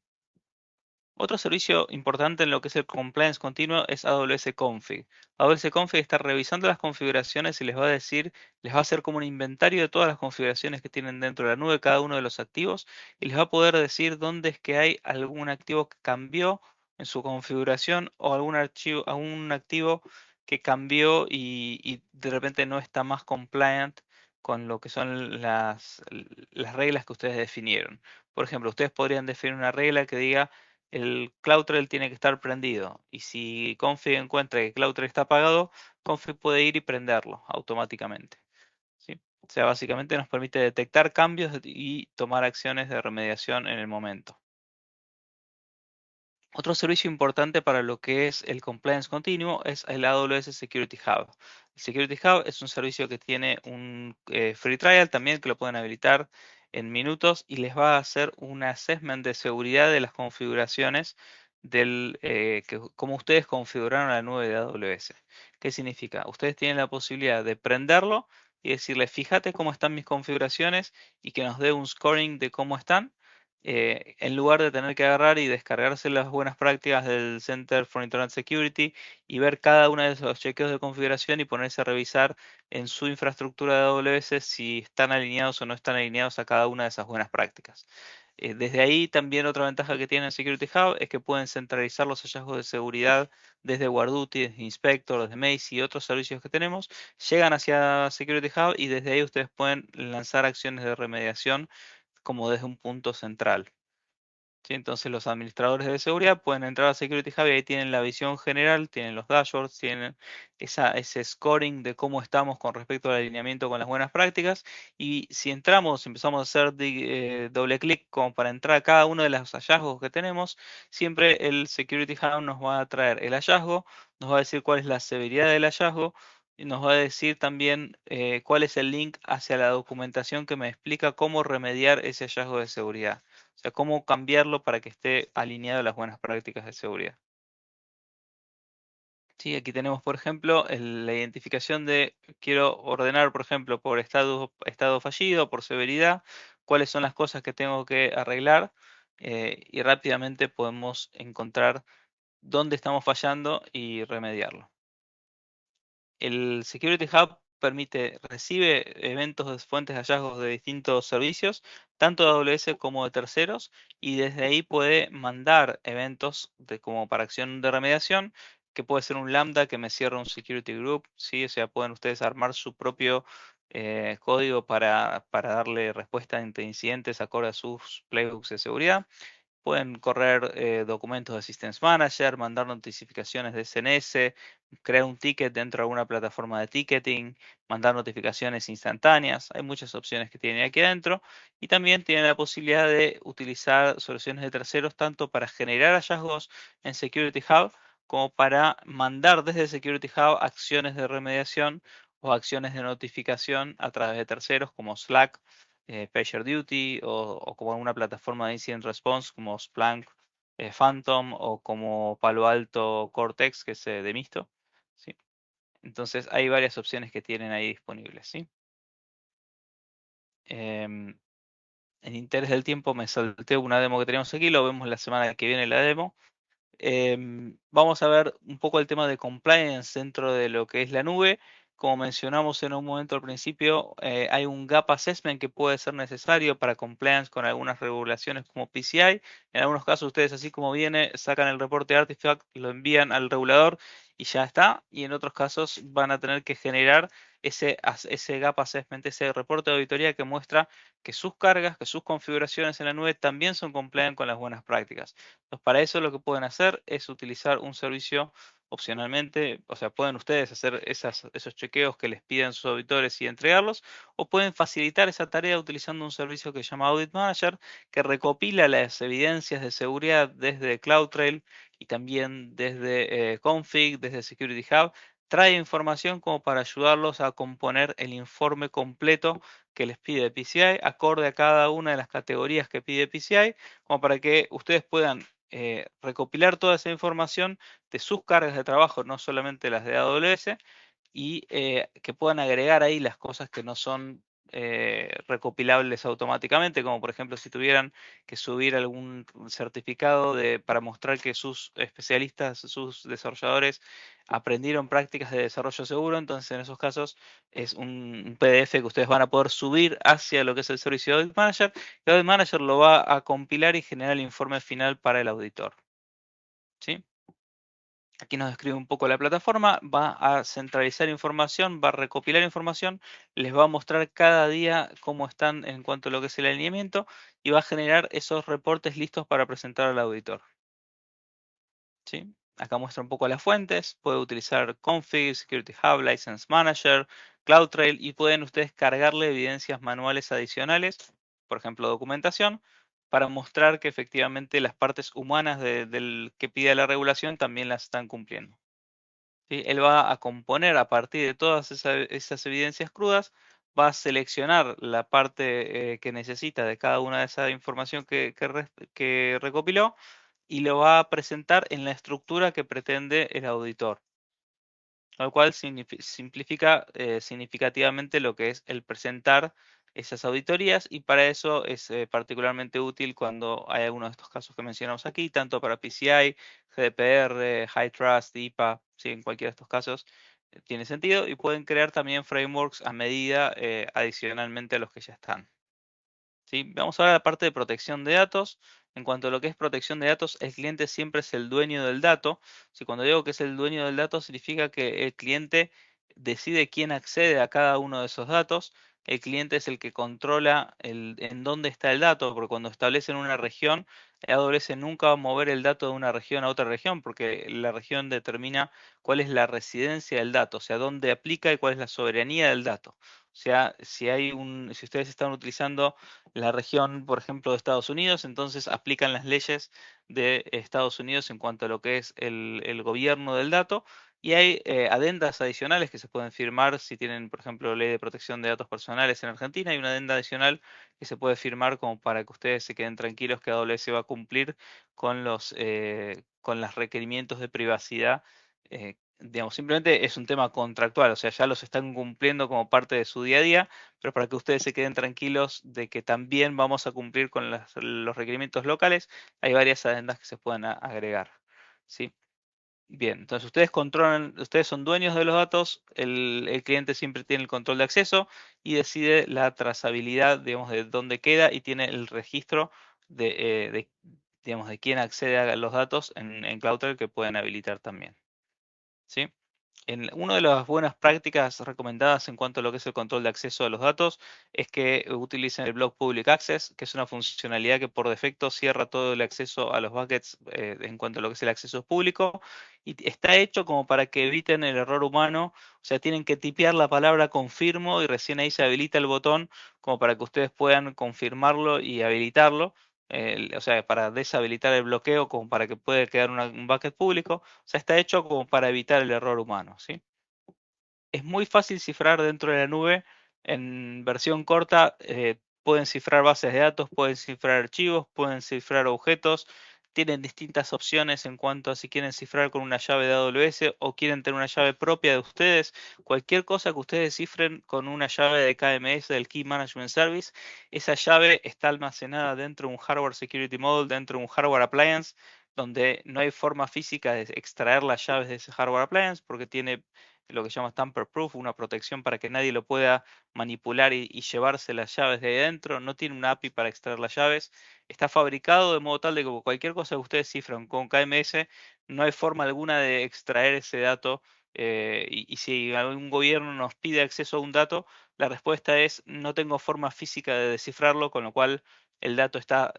Otro servicio importante en lo que es el compliance continuo es AWS Config. AWS Config está revisando las configuraciones y les va a decir, les va a hacer como un inventario de todas las configuraciones que tienen dentro de la nube, cada uno de los activos, y les va a poder decir dónde es que hay algún activo que cambió en su configuración o algún activo que cambió y de repente no está más compliant con lo que son las reglas que ustedes definieron. Por ejemplo, ustedes podrían definir una regla que diga el CloudTrail tiene que estar prendido. Y si Config encuentra que CloudTrail está apagado, Config puede ir y prenderlo automáticamente. ¿Sí? O sea, básicamente nos permite detectar cambios y tomar acciones de remediación en el momento. Otro servicio importante para lo que es el compliance continuo es el AWS Security Hub. El Security Hub es un servicio que tiene un free trial también que lo pueden habilitar en minutos y les va a hacer un assessment de seguridad de las configuraciones cómo ustedes configuraron la nube de AWS. ¿Qué significa? Ustedes tienen la posibilidad de prenderlo y decirle, fíjate cómo están mis configuraciones y que nos dé un scoring de cómo están en lugar de tener que agarrar y descargarse las buenas prácticas del Center for Internet Security y ver cada uno de esos chequeos de configuración y ponerse a revisar en su infraestructura de AWS si están alineados o no están alineados a cada una de esas buenas prácticas. Desde ahí también otra ventaja que tiene Security Hub es que pueden centralizar los hallazgos de seguridad desde WarDuty, desde Inspector, desde Maze y otros servicios que tenemos, llegan hacia Security Hub y desde ahí ustedes pueden lanzar acciones de remediación como desde un punto central. ¿Sí? Entonces los administradores de seguridad pueden entrar a Security Hub y ahí tienen la visión general, tienen los dashboards, tienen ese scoring de cómo estamos con respecto al alineamiento con las buenas prácticas. Y si entramos, empezamos a hacer doble clic como para entrar a cada uno de los hallazgos que tenemos, siempre el Security Hub nos va a traer el hallazgo, nos va a decir cuál es la severidad del hallazgo y nos va a decir también cuál es el link hacia la documentación que me explica cómo remediar ese hallazgo de seguridad. O sea, cómo cambiarlo para que esté alineado a las buenas prácticas de seguridad. Sí, aquí tenemos, por ejemplo, la identificación de, quiero ordenar, por ejemplo, por estado fallido, por severidad, cuáles son las cosas que tengo que arreglar y rápidamente podemos encontrar dónde estamos fallando y remediarlo. El Security Hub recibe eventos de fuentes de hallazgos de distintos servicios, tanto de AWS como de terceros, y desde ahí puede mandar eventos como para acción de remediación, que puede ser un lambda que me cierra un security group, ¿sí? O sea, pueden ustedes armar su propio código para darle respuesta ante incidentes acorde a sus playbooks de seguridad. Pueden correr documentos de Systems Manager, mandar notificaciones de SNS, crear un ticket dentro de alguna plataforma de ticketing, mandar notificaciones instantáneas. Hay muchas opciones que tienen aquí adentro y también tienen la posibilidad de utilizar soluciones de terceros tanto para generar hallazgos en Security Hub como para mandar desde Security Hub acciones de remediación o acciones de notificación a través de terceros como Slack, PagerDuty o como una plataforma de Incident Response como Splunk, Phantom o como Palo Alto Cortex, que es de Misto. ¿Sí? Entonces hay varias opciones que tienen ahí disponibles. ¿Sí? En interés del tiempo me salté una demo que teníamos aquí, lo vemos la semana que viene la demo. Vamos a ver un poco el tema de compliance dentro de lo que es la nube. Como mencionamos en un momento al principio, hay un gap assessment que puede ser necesario para compliance con algunas regulaciones como PCI. En algunos casos ustedes así como viene, sacan el reporte de artifact, lo envían al regulador y ya está. Y en otros casos van a tener que generar ese gap assessment, ese reporte de auditoría que muestra que sus cargas, que sus configuraciones en la nube también son compliant con las buenas prácticas. Entonces, para eso lo que pueden hacer es utilizar un servicio opcionalmente, o sea, pueden ustedes hacer esos chequeos que les piden sus auditores y entregarlos, o pueden facilitar esa tarea utilizando un servicio que se llama Audit Manager, que recopila las evidencias de seguridad desde CloudTrail y también desde Config, desde Security Hub, trae información como para ayudarlos a componer el informe completo que les pide PCI, acorde a cada una de las categorías que pide PCI, como para que ustedes puedan recopilar toda esa información de sus cargas de trabajo, no solamente las de AWS, y que puedan agregar ahí las cosas que no son recopilables automáticamente, como por ejemplo si tuvieran que subir algún certificado para mostrar que sus especialistas, sus desarrolladores aprendieron prácticas de desarrollo seguro, entonces en esos casos es un PDF que ustedes van a poder subir hacia lo que es el servicio de Audit Manager, y Audit Manager lo va a compilar y generar el informe final para el auditor. ¿Sí? Aquí nos describe un poco la plataforma, va a centralizar información, va a recopilar información, les va a mostrar cada día cómo están en cuanto a lo que es el alineamiento y va a generar esos reportes listos para presentar al auditor. ¿Sí? Acá muestra un poco las fuentes, puede utilizar Config, Security Hub, License Manager, CloudTrail y pueden ustedes cargarle evidencias manuales adicionales, por ejemplo documentación, para mostrar que efectivamente las partes humanas del que pide la regulación también las están cumpliendo. ¿Sí? Él va a componer a partir de todas esas evidencias crudas, va a seleccionar la parte que necesita de cada una de esa información que recopiló y lo va a presentar en la estructura que pretende el auditor, lo cual simplifica significativamente lo que es el presentar esas auditorías, y para eso es particularmente útil cuando hay algunos de estos casos que mencionamos aquí, tanto para PCI, GDPR, High Trust, IPA, ¿sí? En cualquiera de estos casos tiene sentido, y pueden crear también frameworks a medida adicionalmente a los que ya están. ¿Sí? Vamos ahora a la parte de protección de datos. En cuanto a lo que es protección de datos, el cliente siempre es el dueño del dato. Si cuando digo que es el dueño del dato, significa que el cliente decide quién accede a cada uno de esos datos. El cliente es el que controla en dónde está el dato, porque cuando establecen una región, AWS nunca va a mover el dato de una región a otra región, porque la región determina cuál es la residencia del dato, o sea, dónde aplica y cuál es la soberanía del dato. O sea, si ustedes están utilizando la región, por ejemplo, de Estados Unidos, entonces aplican las leyes de Estados Unidos en cuanto a lo que es el gobierno del dato. Y hay adendas adicionales que se pueden firmar si tienen, por ejemplo, ley de protección de datos personales en Argentina. Hay una adenda adicional que se puede firmar como para que ustedes se queden tranquilos que AWS va a cumplir con los requerimientos de privacidad. Digamos, simplemente es un tema contractual, o sea, ya los están cumpliendo como parte de su día a día, pero para que ustedes se queden tranquilos de que también vamos a cumplir con los requerimientos locales, hay varias adendas que se pueden agregar. ¿Sí? Bien, entonces ustedes controlan, ustedes son dueños de los datos, el cliente siempre tiene el control de acceso y decide la trazabilidad, digamos, de dónde queda, y tiene el registro digamos, de quién accede a los datos en CloudTrail, que pueden habilitar también. ¿Sí? Una de las buenas prácticas recomendadas en cuanto a lo que es el control de acceso a los datos es que utilicen el Block Public Access, que es una funcionalidad que por defecto cierra todo el acceso a los buckets en cuanto a lo que es el acceso público, y está hecho como para que eviten el error humano. O sea, tienen que tipear la palabra confirmo y recién ahí se habilita el botón como para que ustedes puedan confirmarlo y habilitarlo. O sea, para deshabilitar el bloqueo, como para que pueda quedar un bucket público. O sea, está hecho como para evitar el error humano, ¿sí? Es muy fácil cifrar dentro de la nube. En versión corta pueden cifrar bases de datos, pueden cifrar archivos, pueden cifrar objetos. Tienen distintas opciones en cuanto a si quieren cifrar con una llave de AWS o quieren tener una llave propia de ustedes. Cualquier cosa que ustedes cifren con una llave de KMS, del Key Management Service, esa llave está almacenada dentro de un Hardware Security Model, dentro de un Hardware Appliance, donde no hay forma física de extraer las llaves de ese Hardware Appliance, porque tiene lo que se llama tamper proof, una protección para que nadie lo pueda manipular y llevarse las llaves de ahí adentro. No tiene una API para extraer las llaves. Está fabricado de modo tal de que cualquier cosa que ustedes cifran con KMS, no hay forma alguna de extraer ese dato. Y si algún gobierno nos pide acceso a un dato, la respuesta es: no tengo forma física de descifrarlo, con lo cual el dato está,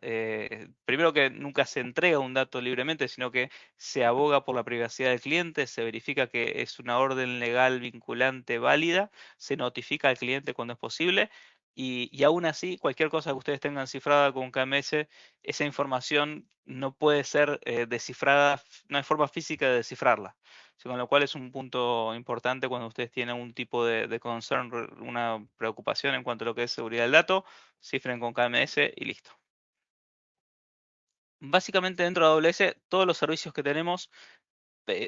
primero, que nunca se entrega un dato libremente, sino que se aboga por la privacidad del cliente, se verifica que es una orden legal vinculante válida, se notifica al cliente cuando es posible, y aún así, cualquier cosa que ustedes tengan cifrada con KMS, esa información no puede ser descifrada, no hay forma física de descifrarla. Con lo cual es un punto importante cuando ustedes tienen un tipo de concern, una preocupación en cuanto a lo que es seguridad del dato, cifren con KMS y listo. Básicamente dentro de AWS, todos los servicios que tenemos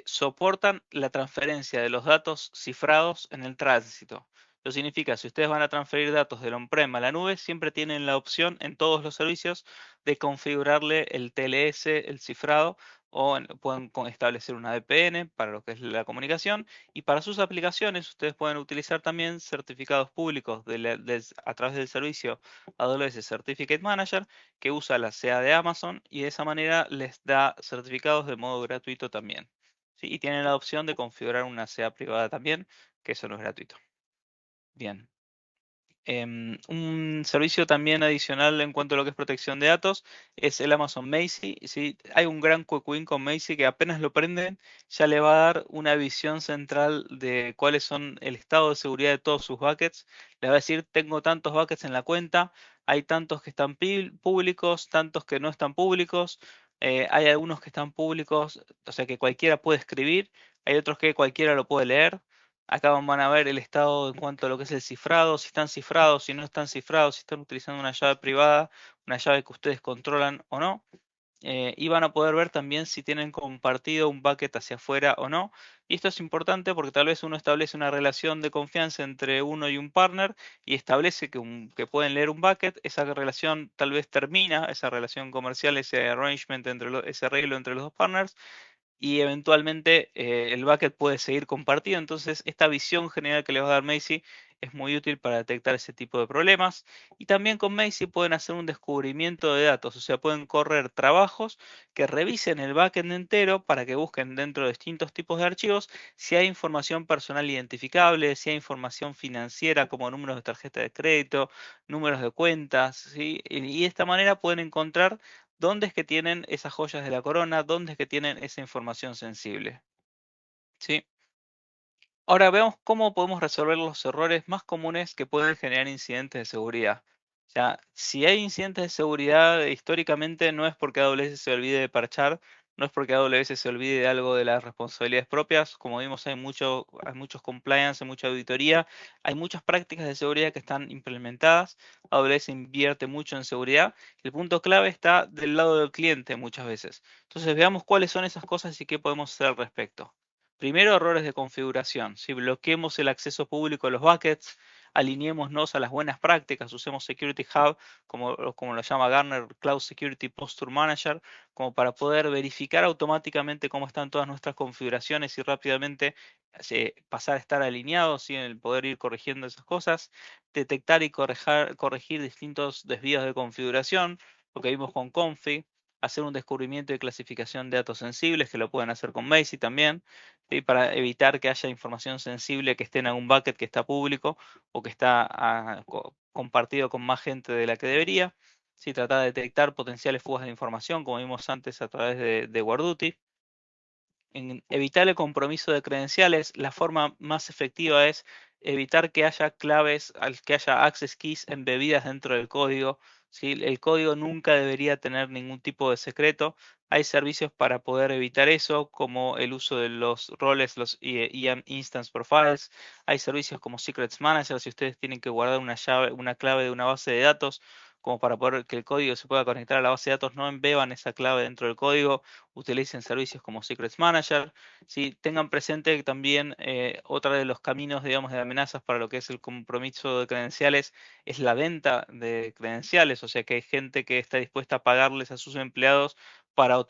soportan la transferencia de los datos cifrados en el tránsito. Eso significa, si ustedes van a transferir datos del on-prem a la nube, siempre tienen la opción en todos los servicios de configurarle el TLS, el cifrado, o pueden establecer una VPN para lo que es la comunicación, y para sus aplicaciones ustedes pueden utilizar también certificados públicos a través del servicio AWS Certificate Manager, que usa la CA de Amazon, y de esa manera les da certificados de modo gratuito también. Sí, y tienen la opción de configurar una CA privada también, que eso no es gratuito. Bien. Un servicio también adicional en cuanto a lo que es protección de datos es el Amazon Macie. ¿Sí? Hay un gran quick win con Macie que apenas lo prenden ya le va a dar una visión central de cuáles son el estado de seguridad de todos sus buckets. Le va a decir: tengo tantos buckets en la cuenta, hay tantos que están públicos, tantos que no están públicos, hay algunos que están públicos, o sea que cualquiera puede escribir, hay otros que cualquiera lo puede leer. Acá van a ver el estado en cuanto a lo que es el cifrado, si están cifrados, si no están cifrados, si están utilizando una llave privada, una llave que ustedes controlan o no. y van a poder ver también si tienen compartido un bucket hacia afuera o no. Y esto es importante porque tal vez uno establece una relación de confianza entre uno y un partner y establece que pueden leer un bucket. Esa relación tal vez termina, esa relación comercial, ese arrangement ese arreglo entre los dos partners, y eventualmente el bucket puede seguir compartido. Entonces, esta visión general que le va a dar Macy es muy útil para detectar ese tipo de problemas. Y también con Macy pueden hacer un descubrimiento de datos, o sea, pueden correr trabajos que revisen el backend entero para que busquen dentro de distintos tipos de archivos si hay información personal identificable, si hay información financiera como números de tarjeta de crédito, números de cuentas, ¿sí? Y de esta manera pueden encontrar dónde es que tienen esas joyas de la corona, dónde es que tienen esa información sensible. ¿Sí? Ahora veamos cómo podemos resolver los errores más comunes que pueden generar incidentes de seguridad. O sea, si hay incidentes de seguridad, históricamente no es porque AWS se olvide de parchar, no es porque AWS se olvide de algo de las responsabilidades propias. Como vimos, hay muchos compliance, hay mucha auditoría, hay muchas prácticas de seguridad que están implementadas. AWS invierte mucho en seguridad. El punto clave está del lado del cliente muchas veces. Entonces veamos cuáles son esas cosas y qué podemos hacer al respecto. Primero, errores de configuración. Si bloqueemos el acceso público a los buckets, alineémonos a las buenas prácticas, usemos Security Hub, como lo llama Gartner, Cloud Security Posture Manager, como para poder verificar automáticamente cómo están todas nuestras configuraciones y rápidamente pasar a estar alineados y el poder ir corrigiendo esas cosas. Detectar y corregir distintos desvíos de configuración, lo que vimos con Config. Hacer un descubrimiento y clasificación de datos sensibles, que lo pueden hacer con Macy también. ¿Sí? Para evitar que haya información sensible que esté en algún bucket que está público o que está compartido con más gente de la que debería. ¿Sí? Tratar de detectar potenciales fugas de información, como vimos antes a través de WarDuty. En evitar el compromiso de credenciales, la forma más efectiva es evitar que haya claves, que haya access keys embebidas dentro del código. ¿Sí? El código nunca debería tener ningún tipo de secreto. Hay servicios para poder evitar eso, como el uso de los roles, los EM Instance Profiles. Hay servicios como Secrets Manager, si ustedes tienen que guardar una clave de una base de datos, como para poder que el código se pueda conectar a la base de datos, no embeban esa clave dentro del código, utilicen servicios como Secrets Manager. ¿Sí? Tengan presente que también otra de los caminos, digamos, de amenazas para lo que es el compromiso de credenciales es la venta de credenciales, o sea que hay gente que está dispuesta a pagarles a sus empleados para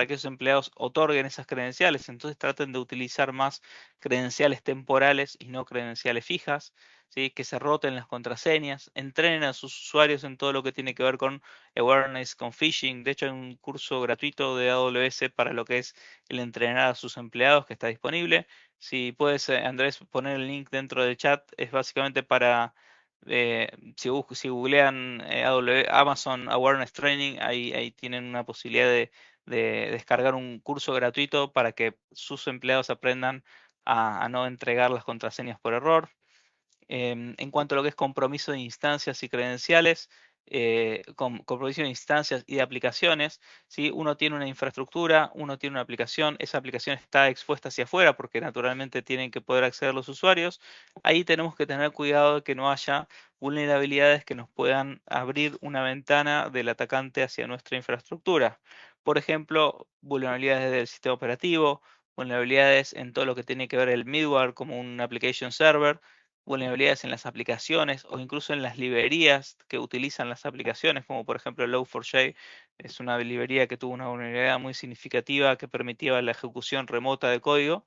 que esos empleados otorguen esas credenciales. Entonces traten de utilizar más credenciales temporales y no credenciales fijas. ¿Sí? Que se roten las contraseñas, entrenen a sus usuarios en todo lo que tiene que ver con awareness, con phishing. De hecho, hay un curso gratuito de AWS para lo que es el entrenar a sus empleados que está disponible. Si puedes, Andrés, poner el link dentro del chat, es básicamente para, eh, si googlean Amazon Awareness Training, ahí tienen una posibilidad de descargar un curso gratuito para que sus empleados aprendan a no entregar las contraseñas por error. En cuanto a lo que es compromiso de instancias y credenciales, compromiso de instancias y de aplicaciones, ¿sí? Uno tiene una infraestructura, uno tiene una aplicación, esa aplicación está expuesta hacia afuera porque naturalmente tienen que poder acceder los usuarios. Ahí tenemos que tener cuidado de que no haya vulnerabilidades que nos puedan abrir una ventana del atacante hacia nuestra infraestructura. Por ejemplo, vulnerabilidades del sistema operativo, vulnerabilidades en todo lo que tiene que ver el middleware como un application server, vulnerabilidades en las aplicaciones o incluso en las librerías que utilizan las aplicaciones, como por ejemplo Log4j, es una librería que tuvo una vulnerabilidad muy significativa que permitía la ejecución remota de código.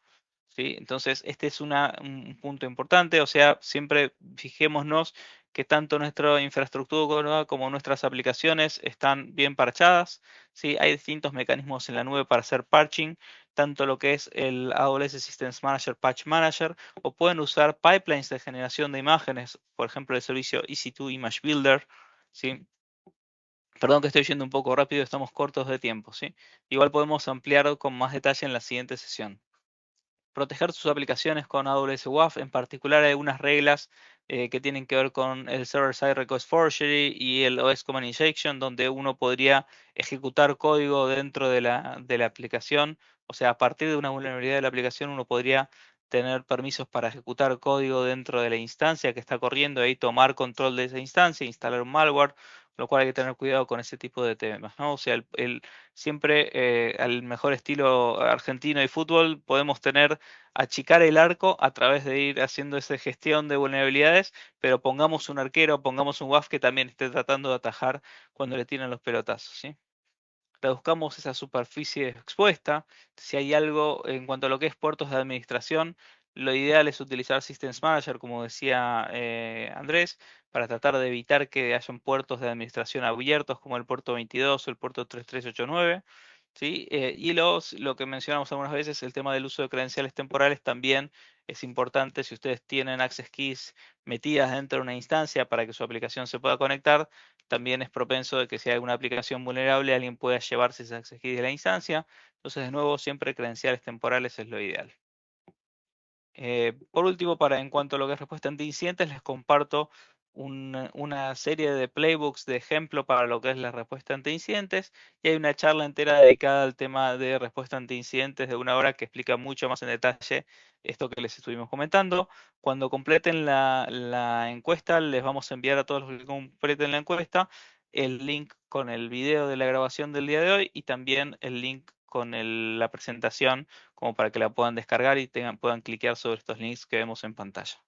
¿Sí? Entonces, este es un punto importante, o sea, siempre fijémonos que tanto nuestra infraestructura como nuestras aplicaciones están bien parchadas. ¿Sí? Hay distintos mecanismos en la nube para hacer parching, tanto lo que es el AWS Systems Manager, Patch Manager, o pueden usar pipelines de generación de imágenes, por ejemplo, el servicio EC2 Image Builder. ¿Sí? Perdón que estoy yendo un poco rápido, estamos cortos de tiempo. ¿Sí? Igual podemos ampliar con más detalle en la siguiente sesión. Proteger sus aplicaciones con AWS WAF, en particular hay algunas reglas que tienen que ver con el Server-Side Request Forgery y el OS Command Injection, donde uno podría ejecutar código dentro de la aplicación. O sea, a partir de una vulnerabilidad de la aplicación uno podría tener permisos para ejecutar código dentro de la instancia que está corriendo y ahí tomar control de esa instancia, instalar un malware lo cual hay que tener cuidado con ese tipo de temas, ¿no? O sea, siempre al mejor estilo argentino y fútbol podemos achicar el arco a través de ir haciendo esa gestión de vulnerabilidades, pero pongamos un arquero, pongamos un WAF que también esté tratando de atajar cuando le tiran los pelotazos, ¿sí? Reduzcamos esa superficie expuesta. Si hay algo en cuanto a lo que es puertos de administración, lo ideal es utilizar Systems Manager, como decía Andrés, para tratar de evitar que hayan puertos de administración abiertos como el puerto 22 o el puerto 3389. ¿Sí? Y lo que mencionamos algunas veces, el tema del uso de credenciales temporales también es importante. Si ustedes tienen access keys metidas dentro de una instancia para que su aplicación se pueda conectar, también es propenso de que si hay alguna aplicación vulnerable, alguien pueda llevarse ese access key de la instancia. Entonces, de nuevo, siempre credenciales temporales es lo ideal. Por último, en cuanto a lo que es respuesta ante incidentes, les comparto una serie de playbooks de ejemplo para lo que es la respuesta ante incidentes, y hay una charla entera dedicada al tema de respuesta ante incidentes de 1 hora que explica mucho más en detalle esto que les estuvimos comentando. Cuando completen la encuesta, les vamos a enviar a todos los que completen la encuesta el link con el video de la grabación del día de hoy y también el link con la presentación como para que la puedan descargar y puedan cliquear sobre estos links que vemos en pantalla.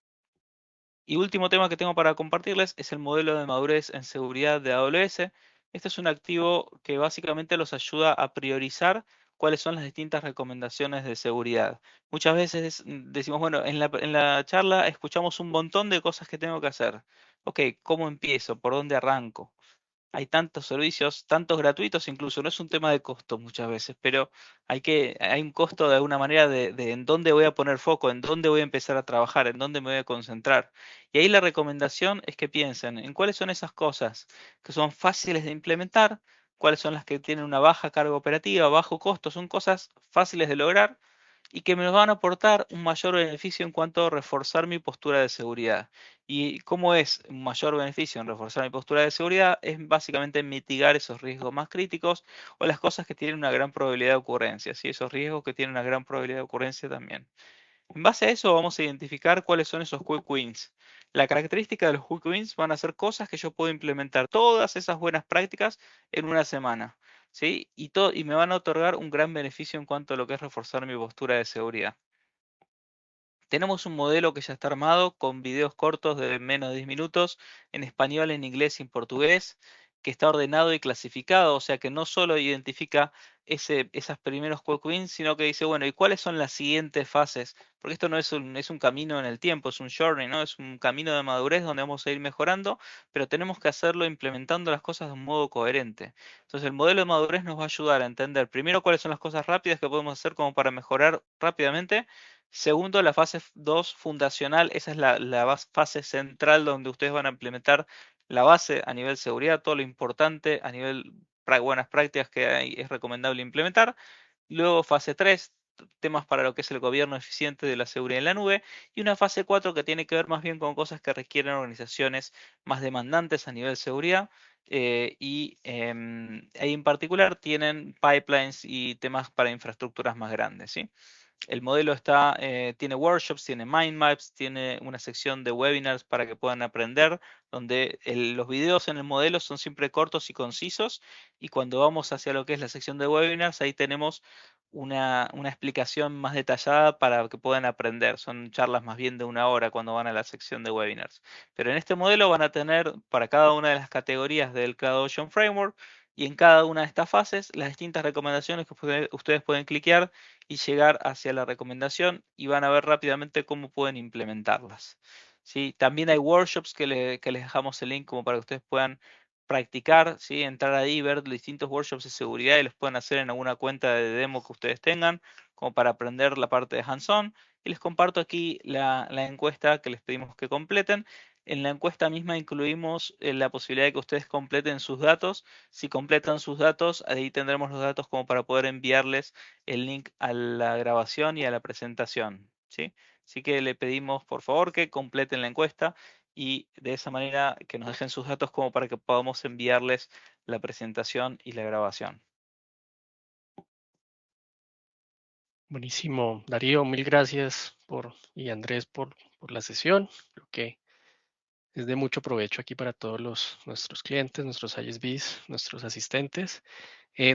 Y último tema que tengo para compartirles es el modelo de madurez en seguridad de AWS. Este es un activo que básicamente los ayuda a priorizar cuáles son las distintas recomendaciones de seguridad. Muchas veces decimos, bueno, en la charla escuchamos un montón de cosas que tengo que hacer. Ok, ¿cómo empiezo? ¿Por dónde arranco? Hay tantos servicios, tantos gratuitos incluso, no es un tema de costo muchas veces, pero hay un costo de alguna manera de en dónde voy a poner foco, en dónde voy a empezar a trabajar, en dónde me voy a concentrar. Y ahí la recomendación es que piensen en cuáles son esas cosas que son fáciles de implementar, cuáles son las que tienen una baja carga operativa, bajo costo, son cosas fáciles de lograr y que me van a aportar un mayor beneficio en cuanto a reforzar mi postura de seguridad. ¿Y cómo es un mayor beneficio en reforzar mi postura de seguridad? Es básicamente mitigar esos riesgos más críticos o las cosas que tienen una gran probabilidad de ocurrencia, ¿sí? Esos riesgos que tienen una gran probabilidad de ocurrencia también. En base a eso vamos a identificar cuáles son esos quick wins. La característica de los quick wins van a ser cosas que yo puedo implementar todas esas buenas prácticas en una semana, ¿sí? Y me van a otorgar un gran beneficio en cuanto a lo que es reforzar mi postura de seguridad. Tenemos un modelo que ya está armado con videos cortos de menos de 10 minutos en español, en inglés y en portugués, que está ordenado y clasificado, o sea que no solo identifica esas primeros quick wins, sino que dice, bueno, ¿y cuáles son las siguientes fases? Porque esto no es un camino en el tiempo, es un journey, ¿no? Es un camino de madurez donde vamos a ir mejorando, pero tenemos que hacerlo implementando las cosas de un modo coherente. Entonces el modelo de madurez nos va a ayudar a entender primero cuáles son las cosas rápidas que podemos hacer como para mejorar rápidamente. Segundo, la fase 2 fundacional, esa es la fase central donde ustedes van a implementar la base a nivel seguridad, todo lo importante a nivel buenas prácticas que es recomendable implementar. Luego fase 3, temas para lo que es el gobierno eficiente de la seguridad en la nube. Y una fase 4 que tiene que ver más bien con cosas que requieren organizaciones más demandantes a nivel seguridad. Ahí en particular tienen pipelines y temas para infraestructuras más grandes, ¿sí? El modelo tiene workshops, tiene mind maps, tiene una sección de webinars para que puedan aprender, donde los videos en el modelo son siempre cortos y concisos, y cuando vamos hacia lo que es la sección de webinars, ahí tenemos una explicación más detallada para que puedan aprender. Son charlas más bien de 1 hora cuando van a la sección de webinars. Pero en este modelo van a tener para cada una de las categorías del CloudOcean Framework y en cada una de estas fases las distintas recomendaciones que ustedes pueden cliquear y llegar hacia la recomendación y van a ver rápidamente cómo pueden implementarlas. ¿Sí? También hay workshops que les dejamos el link como para que ustedes puedan practicar, ¿sí? Entrar ahí, ver los distintos workshops de seguridad y los pueden hacer en alguna cuenta de demo que ustedes tengan, como para aprender la parte de hands-on. Y les comparto aquí la encuesta que les pedimos que completen. En la encuesta misma incluimos la posibilidad de que ustedes completen sus datos. Si completan sus datos, ahí tendremos los datos como para poder enviarles el link a la grabación y a la presentación, ¿sí? Así que le pedimos por favor que completen la encuesta y de esa manera que nos dejen sus datos como para que podamos enviarles la presentación y la grabación.
Buenísimo, Darío, mil gracias y Andrés por la sesión. Creo que es de mucho provecho aquí para todos nuestros clientes, nuestros ISVs, nuestros asistentes.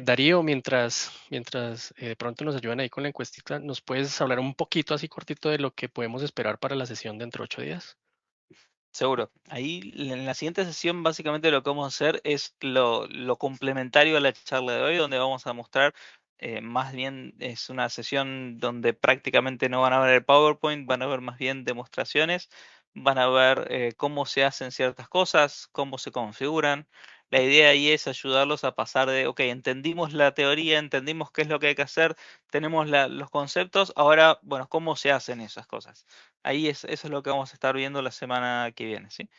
Darío, mientras de pronto nos ayudan ahí con la encuestita, ¿nos puedes hablar un poquito así cortito de lo que podemos esperar para la sesión dentro de 8 días?
Seguro. Ahí en la siguiente sesión básicamente lo que vamos a hacer es lo complementario a la charla de hoy, donde vamos a mostrar, más bien es una sesión donde prácticamente no van a ver el PowerPoint, van a ver más bien demostraciones, van a ver cómo se hacen ciertas cosas, cómo se configuran. La idea ahí es ayudarlos a pasar de, ok, entendimos la teoría, entendimos qué es lo que hay que hacer, tenemos los conceptos, ahora, bueno, ¿cómo se hacen esas cosas? Ahí eso es lo que vamos a estar viendo la semana que viene, ¿sí?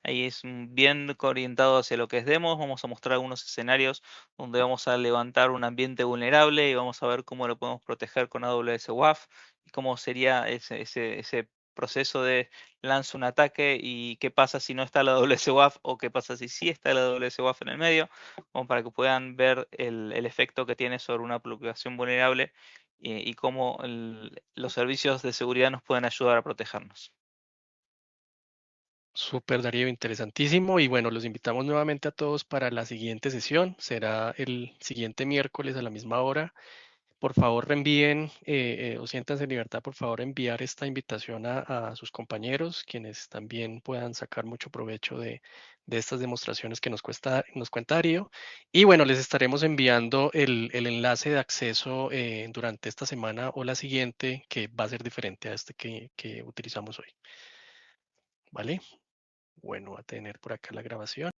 Ahí es bien orientado hacia lo que es demos. Vamos a mostrar algunos escenarios donde vamos a levantar un ambiente vulnerable y vamos a ver cómo lo podemos proteger con AWS WAF y cómo sería ese proceso de lanzo un ataque y qué pasa si no está la AWS WAF o qué pasa si sí está la AWS WAF en el medio, como para que puedan ver el efecto que tiene sobre una aplicación vulnerable y cómo los servicios de seguridad nos pueden ayudar a protegernos.
Súper, Darío, interesantísimo. Y bueno, los invitamos nuevamente a todos para la siguiente sesión. Será el siguiente miércoles a la misma hora. Por favor, reenvíen o siéntanse en libertad, por favor, enviar esta invitación a sus compañeros, quienes también puedan sacar mucho provecho de estas demostraciones que nos cuenta Darío. Y bueno, les estaremos enviando el enlace de acceso durante esta semana o la siguiente, que va a ser diferente a este que utilizamos hoy. ¿Vale? Bueno, a tener por acá la grabación.